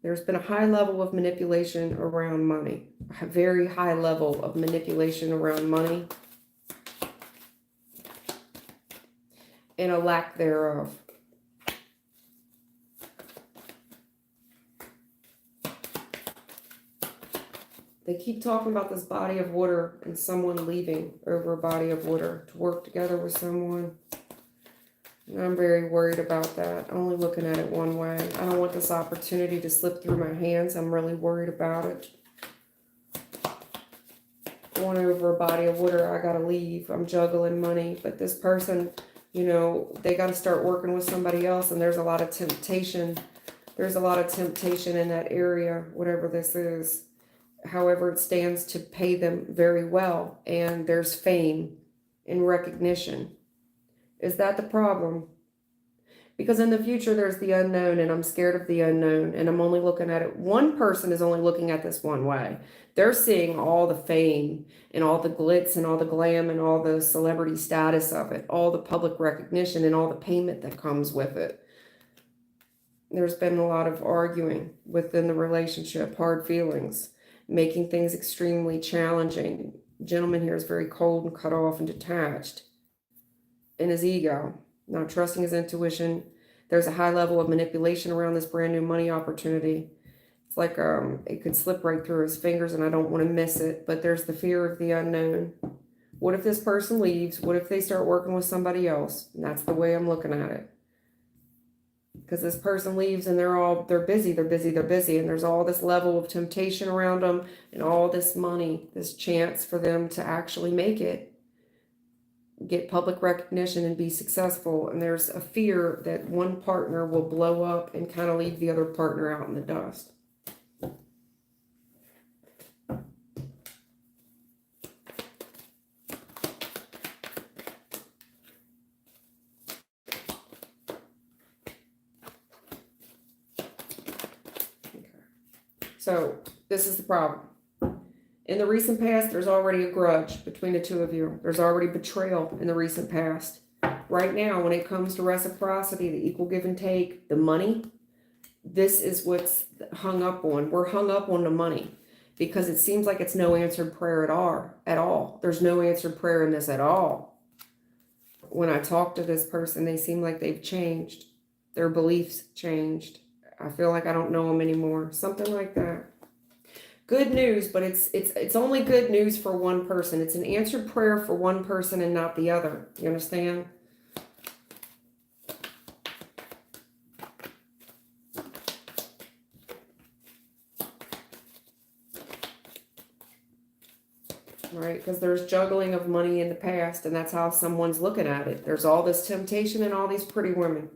S1: There's been a high level of manipulation around money, a very high level of manipulation around money, and a lack thereof. They keep talking about this body of water and someone leaving over a body of water to work together with someone. And I'm very worried about that. I'm only looking at it one way. I don't want this opportunity to slip through my hands. I'm really worried about it. Going over a body of water, I gotta leave. I'm juggling money. But this person, you know, they gotta start working with somebody else, and there's a lot of temptation. There's a lot of temptation in that area, whatever this is. However, it stands to pay them very well, and there's fame and recognition. Is that the problem? Because in the future, there's the unknown, and I'm scared of the unknown, and I'm only looking at it. One person is only looking at this one way. They're seeing all the fame and all the glitz and all the glam and all the celebrity status of it, all the public recognition and all the payment that comes with it. There's been a lot of arguing within the relationship, hard feelings, making things extremely challenging. The gentleman here is very cold and cut off and detached in his ego, not trusting his intuition. There's a high level of manipulation around this brand new money opportunity. It's like it could slip right through his fingers, and I don't want to miss it. But there's the fear of the unknown. What if this person leaves? What if they start working with somebody else? And that's the way I'm looking at it. Because this person leaves and they're busy, and there's all this level of temptation around them and all this money, this chance for them to actually make it, get public recognition and be successful. And there's a fear that one partner will blow up and kind of leave the other partner out in the dust. So this is the problem. In the recent past, there's already a grudge between the two of you. There's already betrayal in the recent past. Right now, when it comes to reciprocity, the equal give and take, the money, this is what's hung up on. We're hung up on the money because it seems like it's no answered prayer at all. There's no answered prayer in this at all. When I talk to this person, they seem like they've changed. Their beliefs changed. I feel like I don't know them anymore. Something like that. Good news, but it's only good news for one person. It's an answered prayer for one person and not the other. You understand? Right? Because there's juggling of money in the past, and that's how someone's looking at it. There's all this temptation and all these pretty women.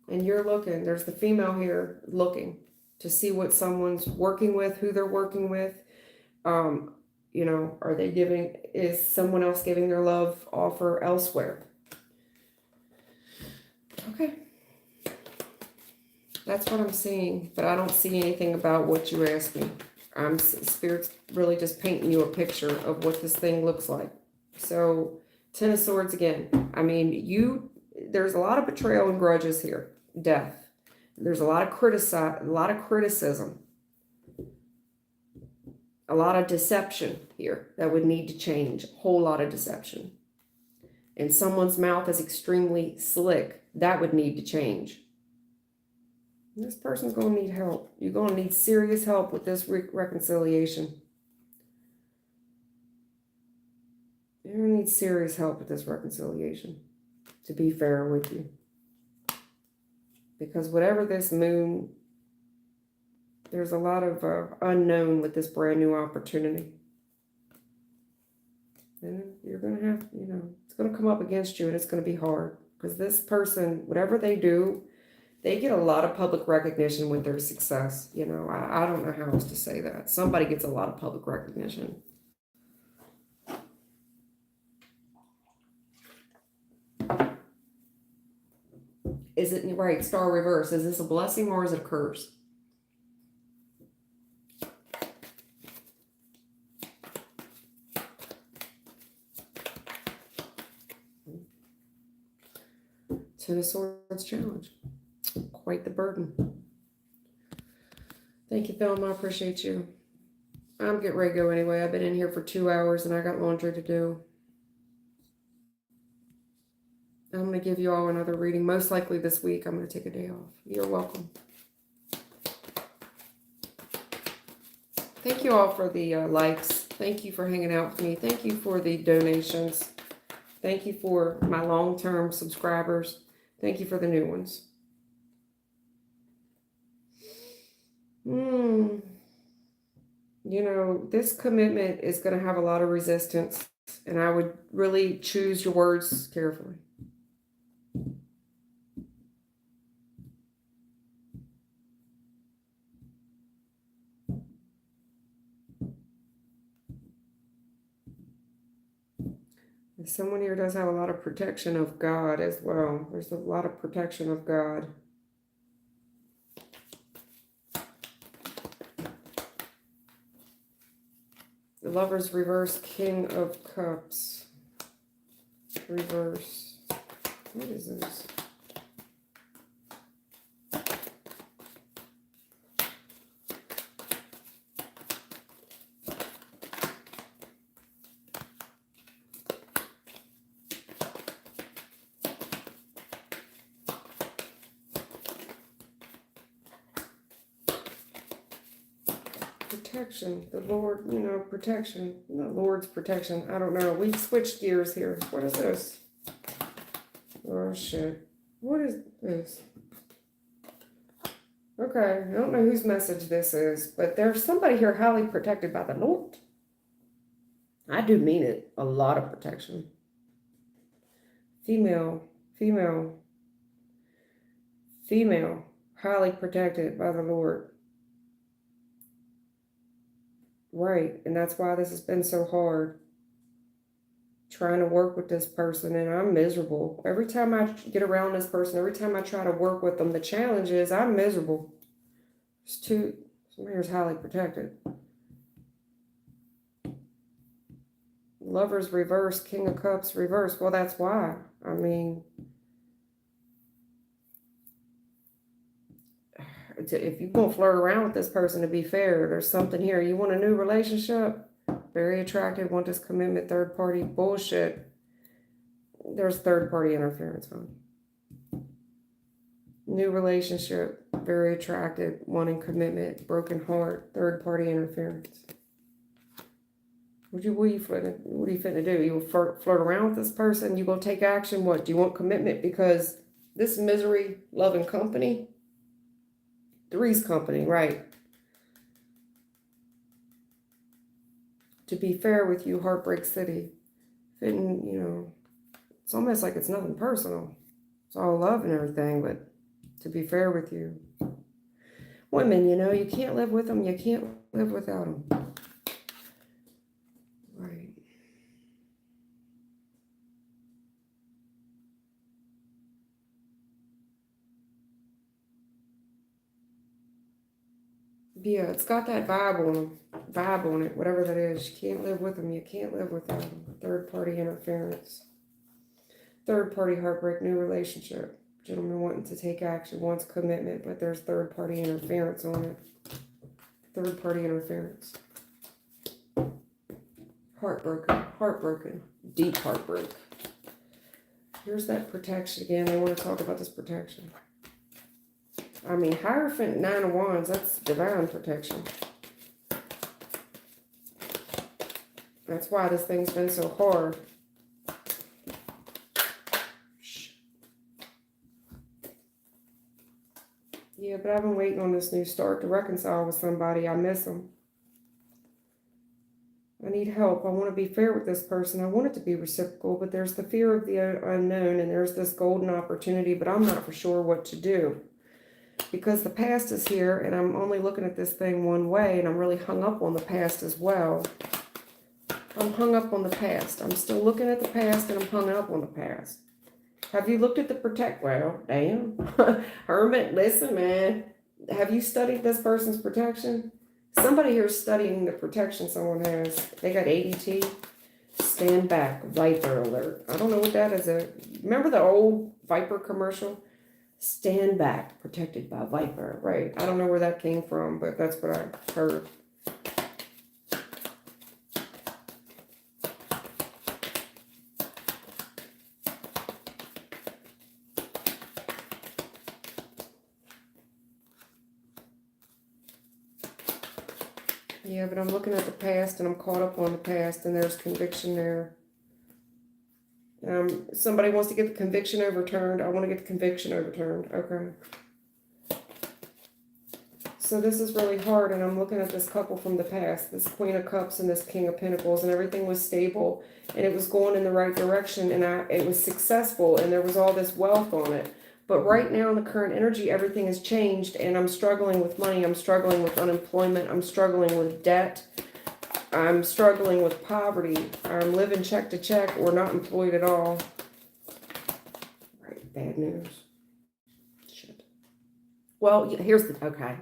S1: And you're looking, there's the female here looking to see what someone's working with, who they're working with. You know, is someone else giving their love offer elsewhere? Okay. That's what I'm seeing, but I don't see anything about what you asked me. Spirit's really just painting you a picture of what this thing looks like. So, Ten of Swords again. I mean, there's a lot of betrayal and grudges here. Death. There's a lot of criticism. A lot of deception here that would need to change. A whole lot of deception. And someone's mouth is extremely slick. That would need to change. This person's going to need help. You're going to need serious help with this reconciliation. You're going to need serious help with this reconciliation, to be fair with you. Because whatever this moon, there's a lot of unknown with this brand new opportunity. And you're going to have, it's going to come up against you, and it's going to be hard. Because this person, whatever they do, they get a lot of public recognition with their success. I don't know how else to say that. Somebody gets a lot of public recognition. Is it right? Star reverse. Is this a blessing or is it a curse? Ten of Swords challenge. Quite the burden. Thank you, Thelma. I appreciate you. I'm getting ready to go anyway. I've been in here for 2 hours and I got laundry to do. I'm going to give you all another reading. Most likely this week. I'm going to take a day off. You're welcome. Thank you all for the likes. Thank you for hanging out with me. Thank you for the donations. Thank you for my long-term subscribers. Thank you for the new ones. This commitment is going to have a lot of resistance, and I would really choose your words carefully. Someone here does have a lot of protection of God as well. There's a lot of protection of God. The Lovers reverse, King of Cups. Reverse. What is this? Protection, the Lord, protection, the Lord's protection. I don't know. We've switched gears here. What is this? Oh, shit. What is this? Okay, I don't know whose message this is, but there's somebody here highly protected by the Lord. I do mean it. A lot of protection. Female, highly protected by the Lord. Right, and that's why this has been so hard. Trying to work with this person, and I'm miserable. Every time I get around this person, every time I try to work with them, the challenge is I'm miserable. Somebody here's highly protected. Lovers reverse, King of Cups reverse. Well, that's why. If you're going to flirt around with this person, to be fair, there's something here. You want a new relationship? Very attractive, want this commitment, third party bullshit. There's third party interference on. New relationship, very attractive, wanting commitment, broken heart, third party interference. What are you finna do? You will flirt around with this person? You gonna take action? What? Do you want commitment? Because this misery loving company, Three's company, right? To be fair with you, Heartbreak City, fitting, it's almost like it's nothing personal. It's all love and everything, but to be fair with you. Women, you can't live with them. You can't live without them. Yeah, it's got that vibe on it, whatever that is. You can't live with them. You can't live without them. Third party interference. Third party heartbreak, new relationship. Gentleman wanting to take action, wants commitment, but there's third party interference on it. Third party interference. Heartbroken, deep heartbreak. Here's that protection again. They want to talk about this protection. I mean, Hierophant, 9 of Wands, that's divine protection. That's why this thing's been so hard. Yeah, but I've been waiting on this new start to reconcile with somebody. I miss them. I need help. I want to be fair with this person. I want it to be reciprocal, but there's the fear of the unknown, and there's this golden opportunity, but I'm not for sure what to do. Because the past is here, and I'm only looking at this thing one way, and I'm really hung up on the past as well. I'm hung up on the past. I'm still looking at the past, and I'm hung up on the past. Have you looked at the well, damn. Hermit, listen, man. Have you studied this person's protection? Somebody here is studying the protection someone has. They got ADT. Stand back. Viper alert. I don't know what that is. Remember the old Viper commercial? Stand back. Protected by Viper. Right. I don't know where that came from, but that's what I heard. Yeah, but I'm looking at the past and I'm caught up on the past and there's conviction there. Somebody wants to get the conviction overturned. I want to get the conviction overturned. Okay. So this is really hard, and I'm looking at this couple from the past, this Queen of Cups and this King of Pentacles, and everything was stable and it was going in the right direction, and it was successful, and there was all this wealth on it. But right now in the current energy, everything has changed, and I'm struggling with money. I'm struggling with unemployment. I'm struggling with debt. I'm struggling with poverty. I'm living check to check or not employed at all. Right, bad news. Shit. Well, here's the, okay.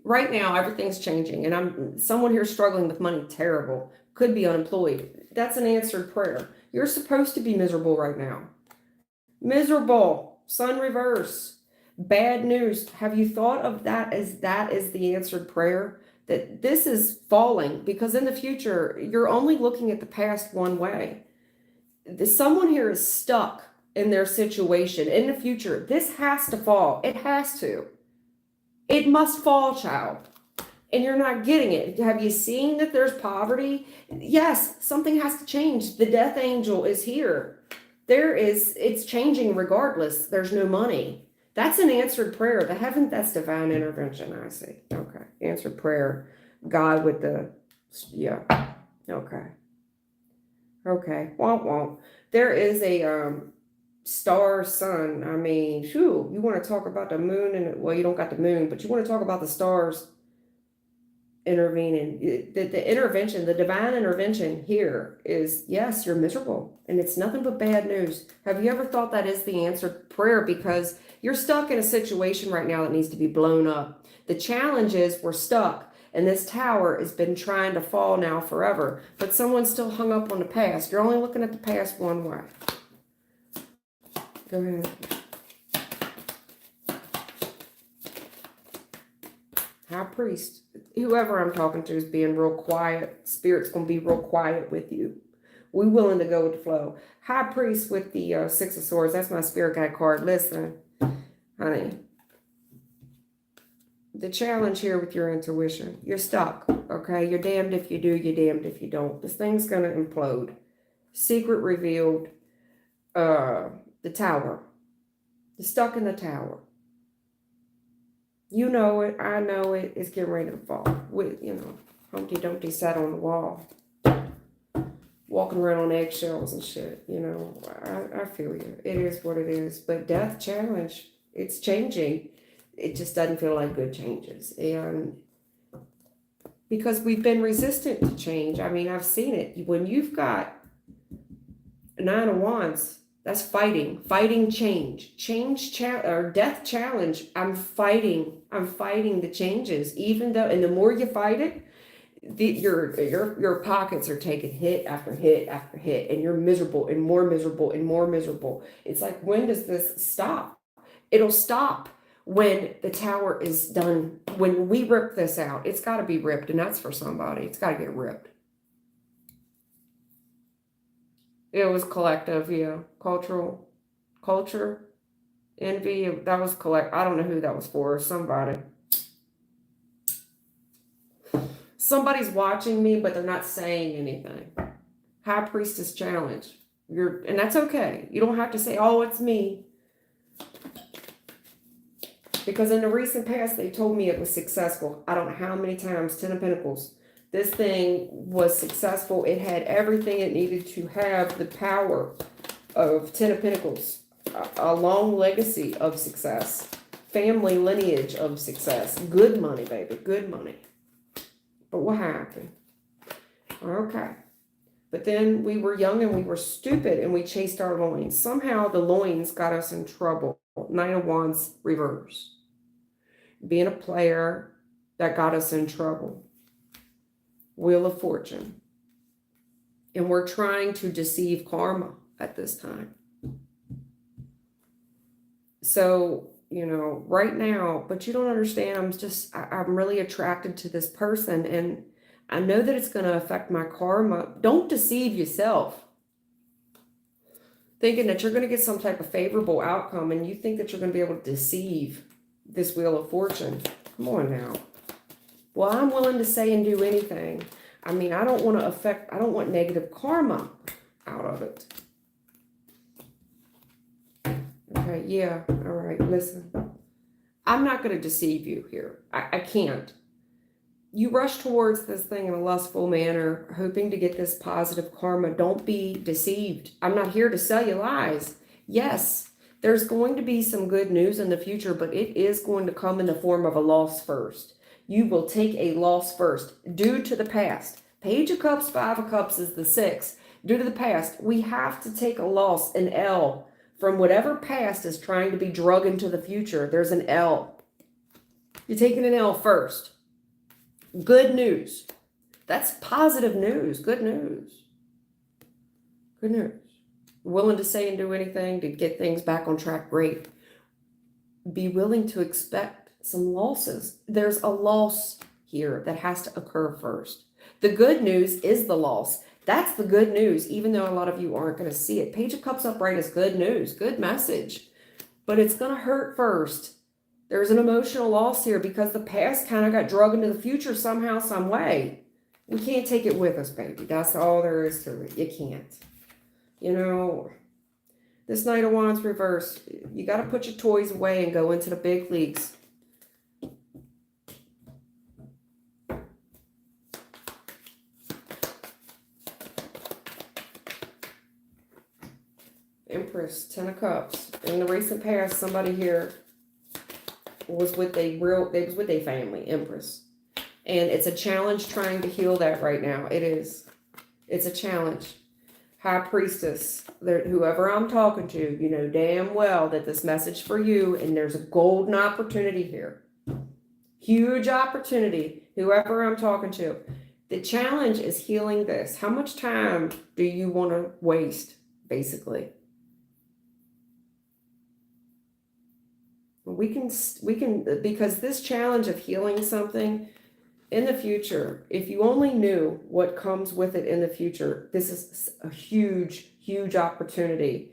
S1: Right now, everything's changing, and someone here struggling with money, terrible. Could be unemployed. That's an answered prayer. You're supposed to be miserable right now. Miserable. Sun reverse. Bad news. Have you thought of that as the answered prayer? That this is falling, because in the future, you're only looking at the past one way. Someone here is stuck in their situation. In the future, this has to fall. It has to. It must fall, child. And you're not getting it. Have you seen that there's poverty? Yes, something has to change. The death angel is here. It's changing regardless. There's no money. That's an answered prayer. That's divine intervention, I see. Okay. Answered prayer. God with the, yeah. Okay. Okay. Womp. There is a star sun. I mean, you want to talk about the moon, and well, you don't got the moon, but you want to talk about the stars intervening. The intervention, the divine intervention here is, yes, you're miserable and it's nothing but bad news. Have you ever thought that is the answered prayer? Because you're stuck in a situation right now that needs to be blown up. The challenge is we're stuck, and this tower has been trying to fall now forever, but someone's still hung up on the past. You're only looking at the past one way. Go ahead. High priest, whoever I'm talking to is being real quiet. Spirit's going to be real quiet with you. We're willing to go with the flow. High priest with the 6 of Swords. That's my spirit guide card. Listen, honey. The challenge here with your intuition. You're stuck, okay? You're damned if you do, you're damned if you don't. This thing's going to implode. Secret revealed. The tower. You're stuck in the tower. You know it, I know it, it's getting ready to fall. With, Humpty Dumpty sat on the wall, walking around on eggshells and shit, I feel you. It is what it is. But death challenge, it's changing. It just doesn't feel like good changes. And because we've been resistant to change. I mean, I've seen it. When you've got 9 of Wands, That's fighting change or death challenge. I'm fighting the changes, even though, and the more you fight it, your pockets are taking hit after hit after hit, and you're miserable and more miserable and more miserable. It's like, when does this stop? It'll stop when the tower is done. When we rip this out, it's got to be ripped, and that's for somebody. It's got to get ripped. It was collective, yeah. Culture, envy. That was I don't know who that was for. Somebody's watching me, but they're not saying anything. High Priestess challenge. And that's okay. You don't have to say, "Oh, it's me," because in the recent past they told me it was successful. I don't know how many times. 10 of Pentacles. This thing was successful. It had everything it needed to have the power of 10 of Pentacles. A long legacy of success. Family lineage of success. Good money, baby. Good money. But what happened? Okay. But then we were young and we were stupid and we chased our loins. Somehow the loins got us in trouble. Nine of Wands reverse. Being a player, that got us in trouble. Wheel of Fortune. And we're trying to deceive karma at this time. So, right now, but you don't understand, I'm really attracted to this person, and I know that it's going to affect my karma. Don't deceive yourself, thinking that you're going to get some type of favorable outcome, and you think that you're going to be able to deceive this Wheel of Fortune. Come on now. Well, I'm willing to say and do anything. I mean, I don't want negative karma out of it. Okay, yeah, all right, listen. I'm not going to deceive you here. I can't. You rush towards this thing in a lustful manner, hoping to get this positive karma. Don't be deceived. I'm not here to sell you lies. Yes, there's going to be some good news in the future, but it is going to come in the form of a loss first. You will take a loss first due to the past. Page of Cups, Five of Cups is the 6. Due to the past, we have to take a loss, an L, from whatever past is trying to be drug into the future. There's an L. You're taking an L first. Good news. That's positive news. Good news. Good news. Willing to say and do anything to get things back on track. Great. Be willing to expect some losses. There's a loss here that has to occur first. The good news is the loss. That's the good news, even though a lot of you aren't going to see it. Page of Cups upright is good news, good message. But it's going to hurt first. There's an emotional loss here because the past kind of got drug into the future somehow, some way. We can't take it with us, baby. That's all there is to it. You can't. This Knight of Wands reverse, you got to put your toys away and go into the big leagues. Empress, 10 of Cups. In the recent past, somebody here was with a family, Empress. And it's a challenge trying to heal that right now. It is. It's a challenge. High Priestess, whoever I'm talking to, you know damn well that this message for you, and there's a golden opportunity here. Huge opportunity, whoever I'm talking to. The challenge is healing this. How much time do you want to waste, basically? We can, because this challenge of healing something in the future, if you only knew what comes with it in the future, this is a huge, huge opportunity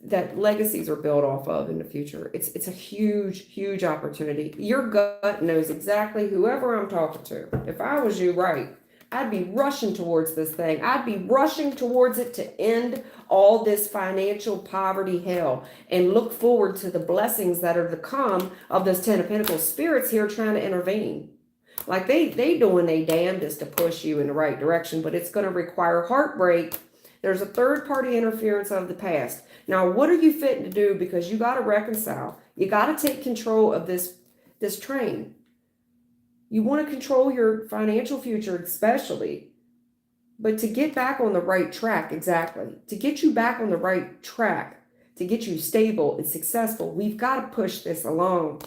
S1: that legacies are built off of in the future. It's a huge, huge opportunity. Your gut knows exactly whoever I'm talking to. If I was you, right, I'd be rushing towards this thing. I'd be rushing towards it to end all this financial poverty hell and look forward to the blessings that are to come of this 10 of Pentacles. Spirit's here trying to intervene. Like they doing their damnedest to push you in the right direction, but it's going to require heartbreak. There's a third party interference of the past. Now, what are you fitting to do? Because you got to reconcile. You got to take control of this train. You want to control your financial future, especially. But to get back on the right track, exactly, to get you back on the right track, to get you stable and successful, we've got to push this along.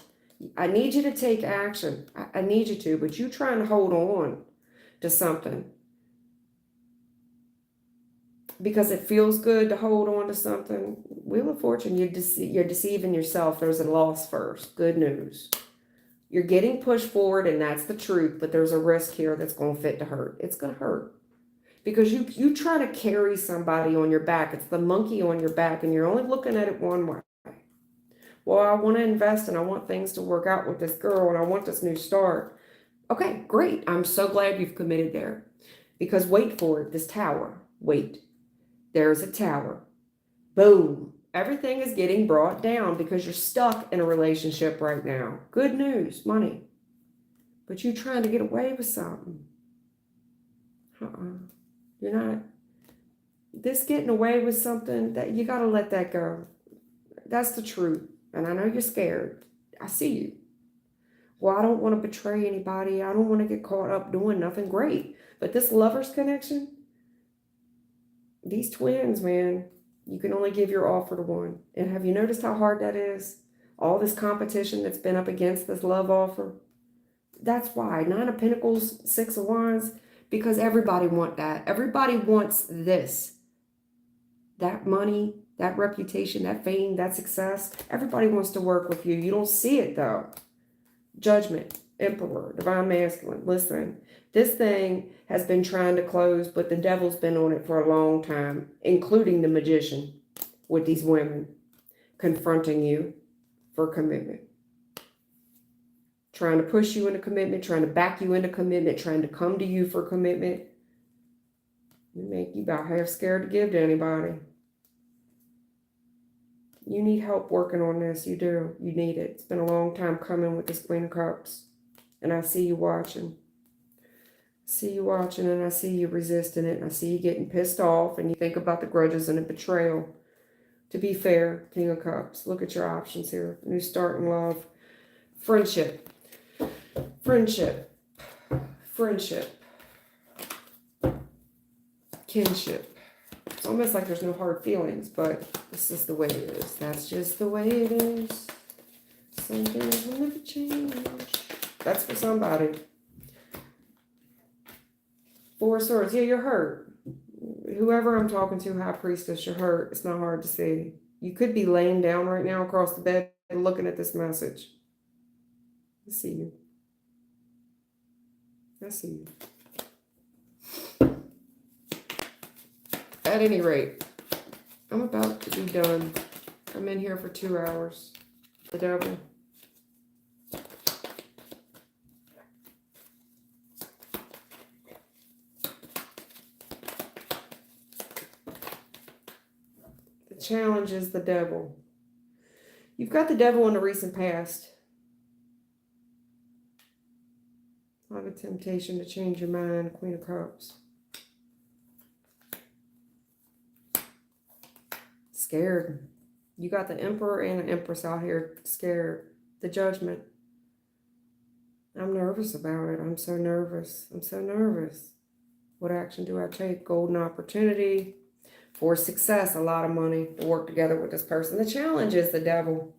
S1: I need you to take action. I need you to, but you trying to hold on to something because it feels good to hold on to something. Wheel of Fortune, you're deceiving yourself. There's a loss first. Good news. You're getting pushed forward, and that's the truth, but there's a risk here that's going to fit to hurt. It's going to hurt. Because you try to carry somebody on your back. It's the monkey on your back, and you're only looking at it one way. Well, I want to invest, and I want things to work out with this girl, and I want this new start. Okay, great. I'm so glad you've committed there. Because wait for it, this tower. Wait. There's a tower. Boom. Everything is getting brought down because you're stuck in a relationship right now. Good news, money. But you're trying to get away with something. You're not. This getting away with something, that you got to let that go. That's the truth. And I know you're scared. I see you. Well, I don't want to betray anybody. I don't want to get caught up doing nothing great. But this lover's connection, these twins, man, you can only give your offer to one. And have you noticed how hard that is? All this competition that's been up against this love offer. That's why. 9 of Pentacles, 6 of Wands, because everybody wants that. Everybody wants this. That money, that reputation, that fame, that success. Everybody wants to work with you. You don't see it though. Judgment, Emperor, Divine Masculine. Listen, this thing has been trying to close, but the devil's been on it for a long time, including the Magician with these women confronting you for commitment. Trying to push you into commitment, trying to back you into commitment, trying to come to you for commitment. It make you about half scared to give to anybody. You need help working on this. You do. You need it. It's been a long time coming with this Queen of Cups. And I see you watching. I see you watching, and I see you resisting it. And I see you getting pissed off, and you think about the grudges and the betrayal. To be fair, King of Cups, look at your options here. New start in love. Friendship. Friendship. Friendship. Kinship. It's almost like there's no hard feelings, but this is the way it is. That's just the way it is. Some things will never change. That's for somebody. 4 of Swords. Yeah, you're hurt. Whoever I'm talking to, High Priestess, you're hurt. It's not hard to see. You could be laying down right now across the bed and looking at this message. I see you. I see you. At any rate, I'm about to be done. I'm in here for 2 hours. The devil. The challenge is the devil. You've got the devil in the recent past. A lot of temptation to change your mind, Queen of Cups. Scared. You got the Emperor and the Empress out here scared. The Judgment. I'm nervous about it. I'm so nervous. I'm so nervous. What action do I take? Golden opportunity. For success, a lot of money to work together with this person. The challenge is the devil.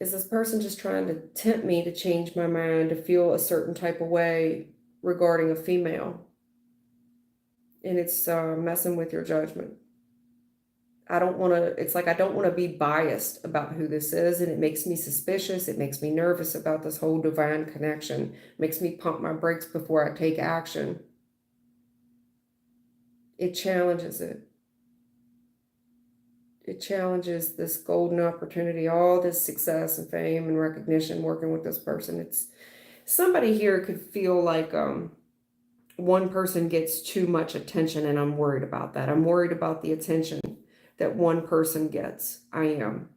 S1: Is this person just trying to tempt me to change my mind, to feel a certain type of way regarding a female? And it's messing with your judgment. I don't want to, it's like I don't want to be biased about who this is, and it makes me suspicious. It makes me nervous about this whole divine connection. It makes me pump my brakes before I take action. It challenges it. It challenges this golden opportunity, all this success and fame and recognition working with this person. It's somebody here could feel like one person gets too much attention, and I'm worried about that. I'm worried about the attention that one person gets. I am.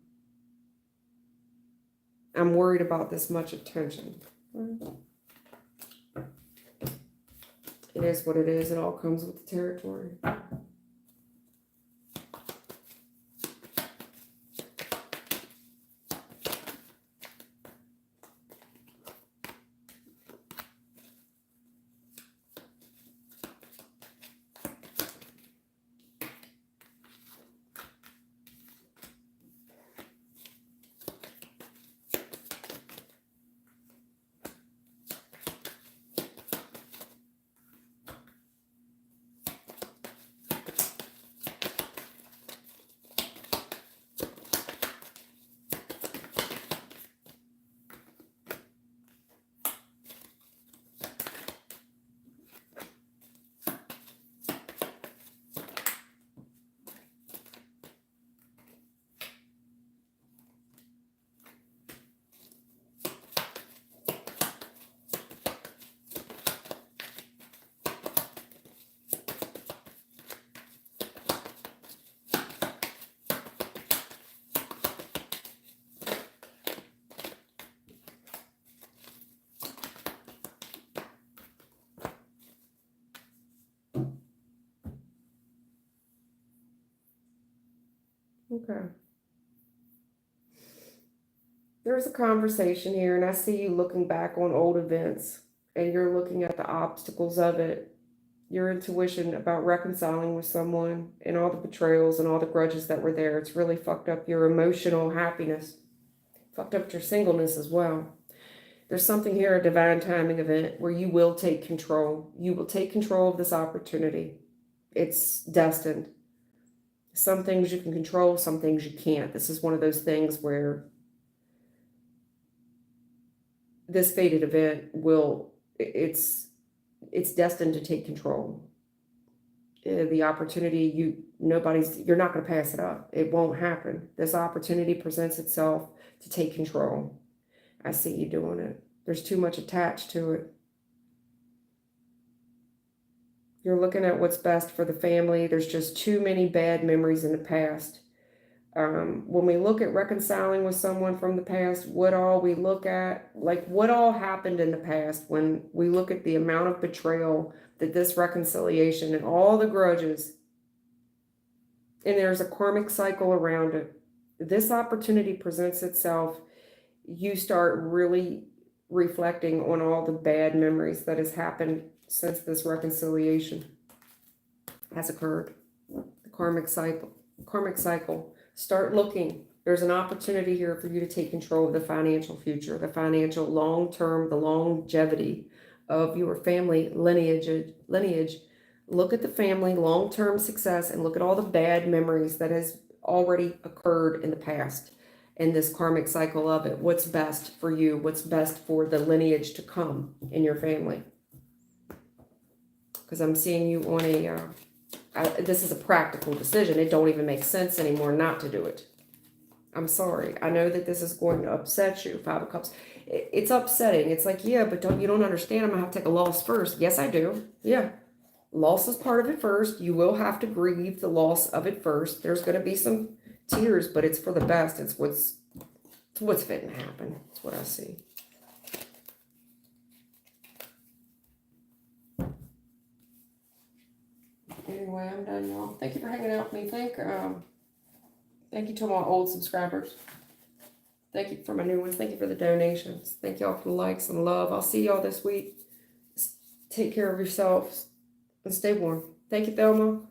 S1: I'm worried about this much attention. It is what it is. It all comes with the territory. Okay. There's a conversation here, and I see you looking back on old events, and you're looking at the obstacles of it, your intuition about reconciling with someone, and all the betrayals and all the grudges that were there. It's really fucked up your emotional happiness, fucked up your singleness as well. There's something here, a divine timing event, where you will take control. You will take control of this opportunity. It's destined. Some things you can control, some things you can't. This is one of those things where this fated event will, it's destined to take control. The opportunity, you're not going to pass it up. It won't happen. This opportunity presents itself to take control. I see you doing it. There's too much attached to it. You're looking at what's best for the family. There's just too many bad memories in the past. When we look at reconciling with someone from the past, what all we look at, like what all happened in the past, when we look at the amount of betrayal that this reconciliation and all the grudges, and there's a karmic cycle around it. This opportunity presents itself. You start really reflecting on all the bad memories that has happened since this reconciliation has occurred. The karmic cycle. Start looking. There's an opportunity here for you to take control of the financial future, the financial long-term, the longevity of your family lineage. Look at the family long-term success and look at all the bad memories that has already occurred in the past and this karmic cycle of it. What's best for you? What's best for the lineage to come in your family? Because I'm seeing you on this is a practical decision. It don't even make sense anymore not to do it. I'm sorry. I know that this is going to upset you. Five of Cups. It's upsetting. It's like, yeah, but you don't understand. I'm going to have to take a loss first. Yes, I do. Yeah. Loss is part of it first. You will have to grieve the loss of it first. There's going to be some tears, but it's for the best. It's what's fitting to happen. That's what I see. Anyway, I'm done, y'all. Thank you for hanging out with me. Thank you to my old subscribers. Thank you for my new ones. Thank you for the donations. Thank y'all for the likes and love. I'll see y'all this week. Take care of yourselves and stay warm. Thank you, Thelma.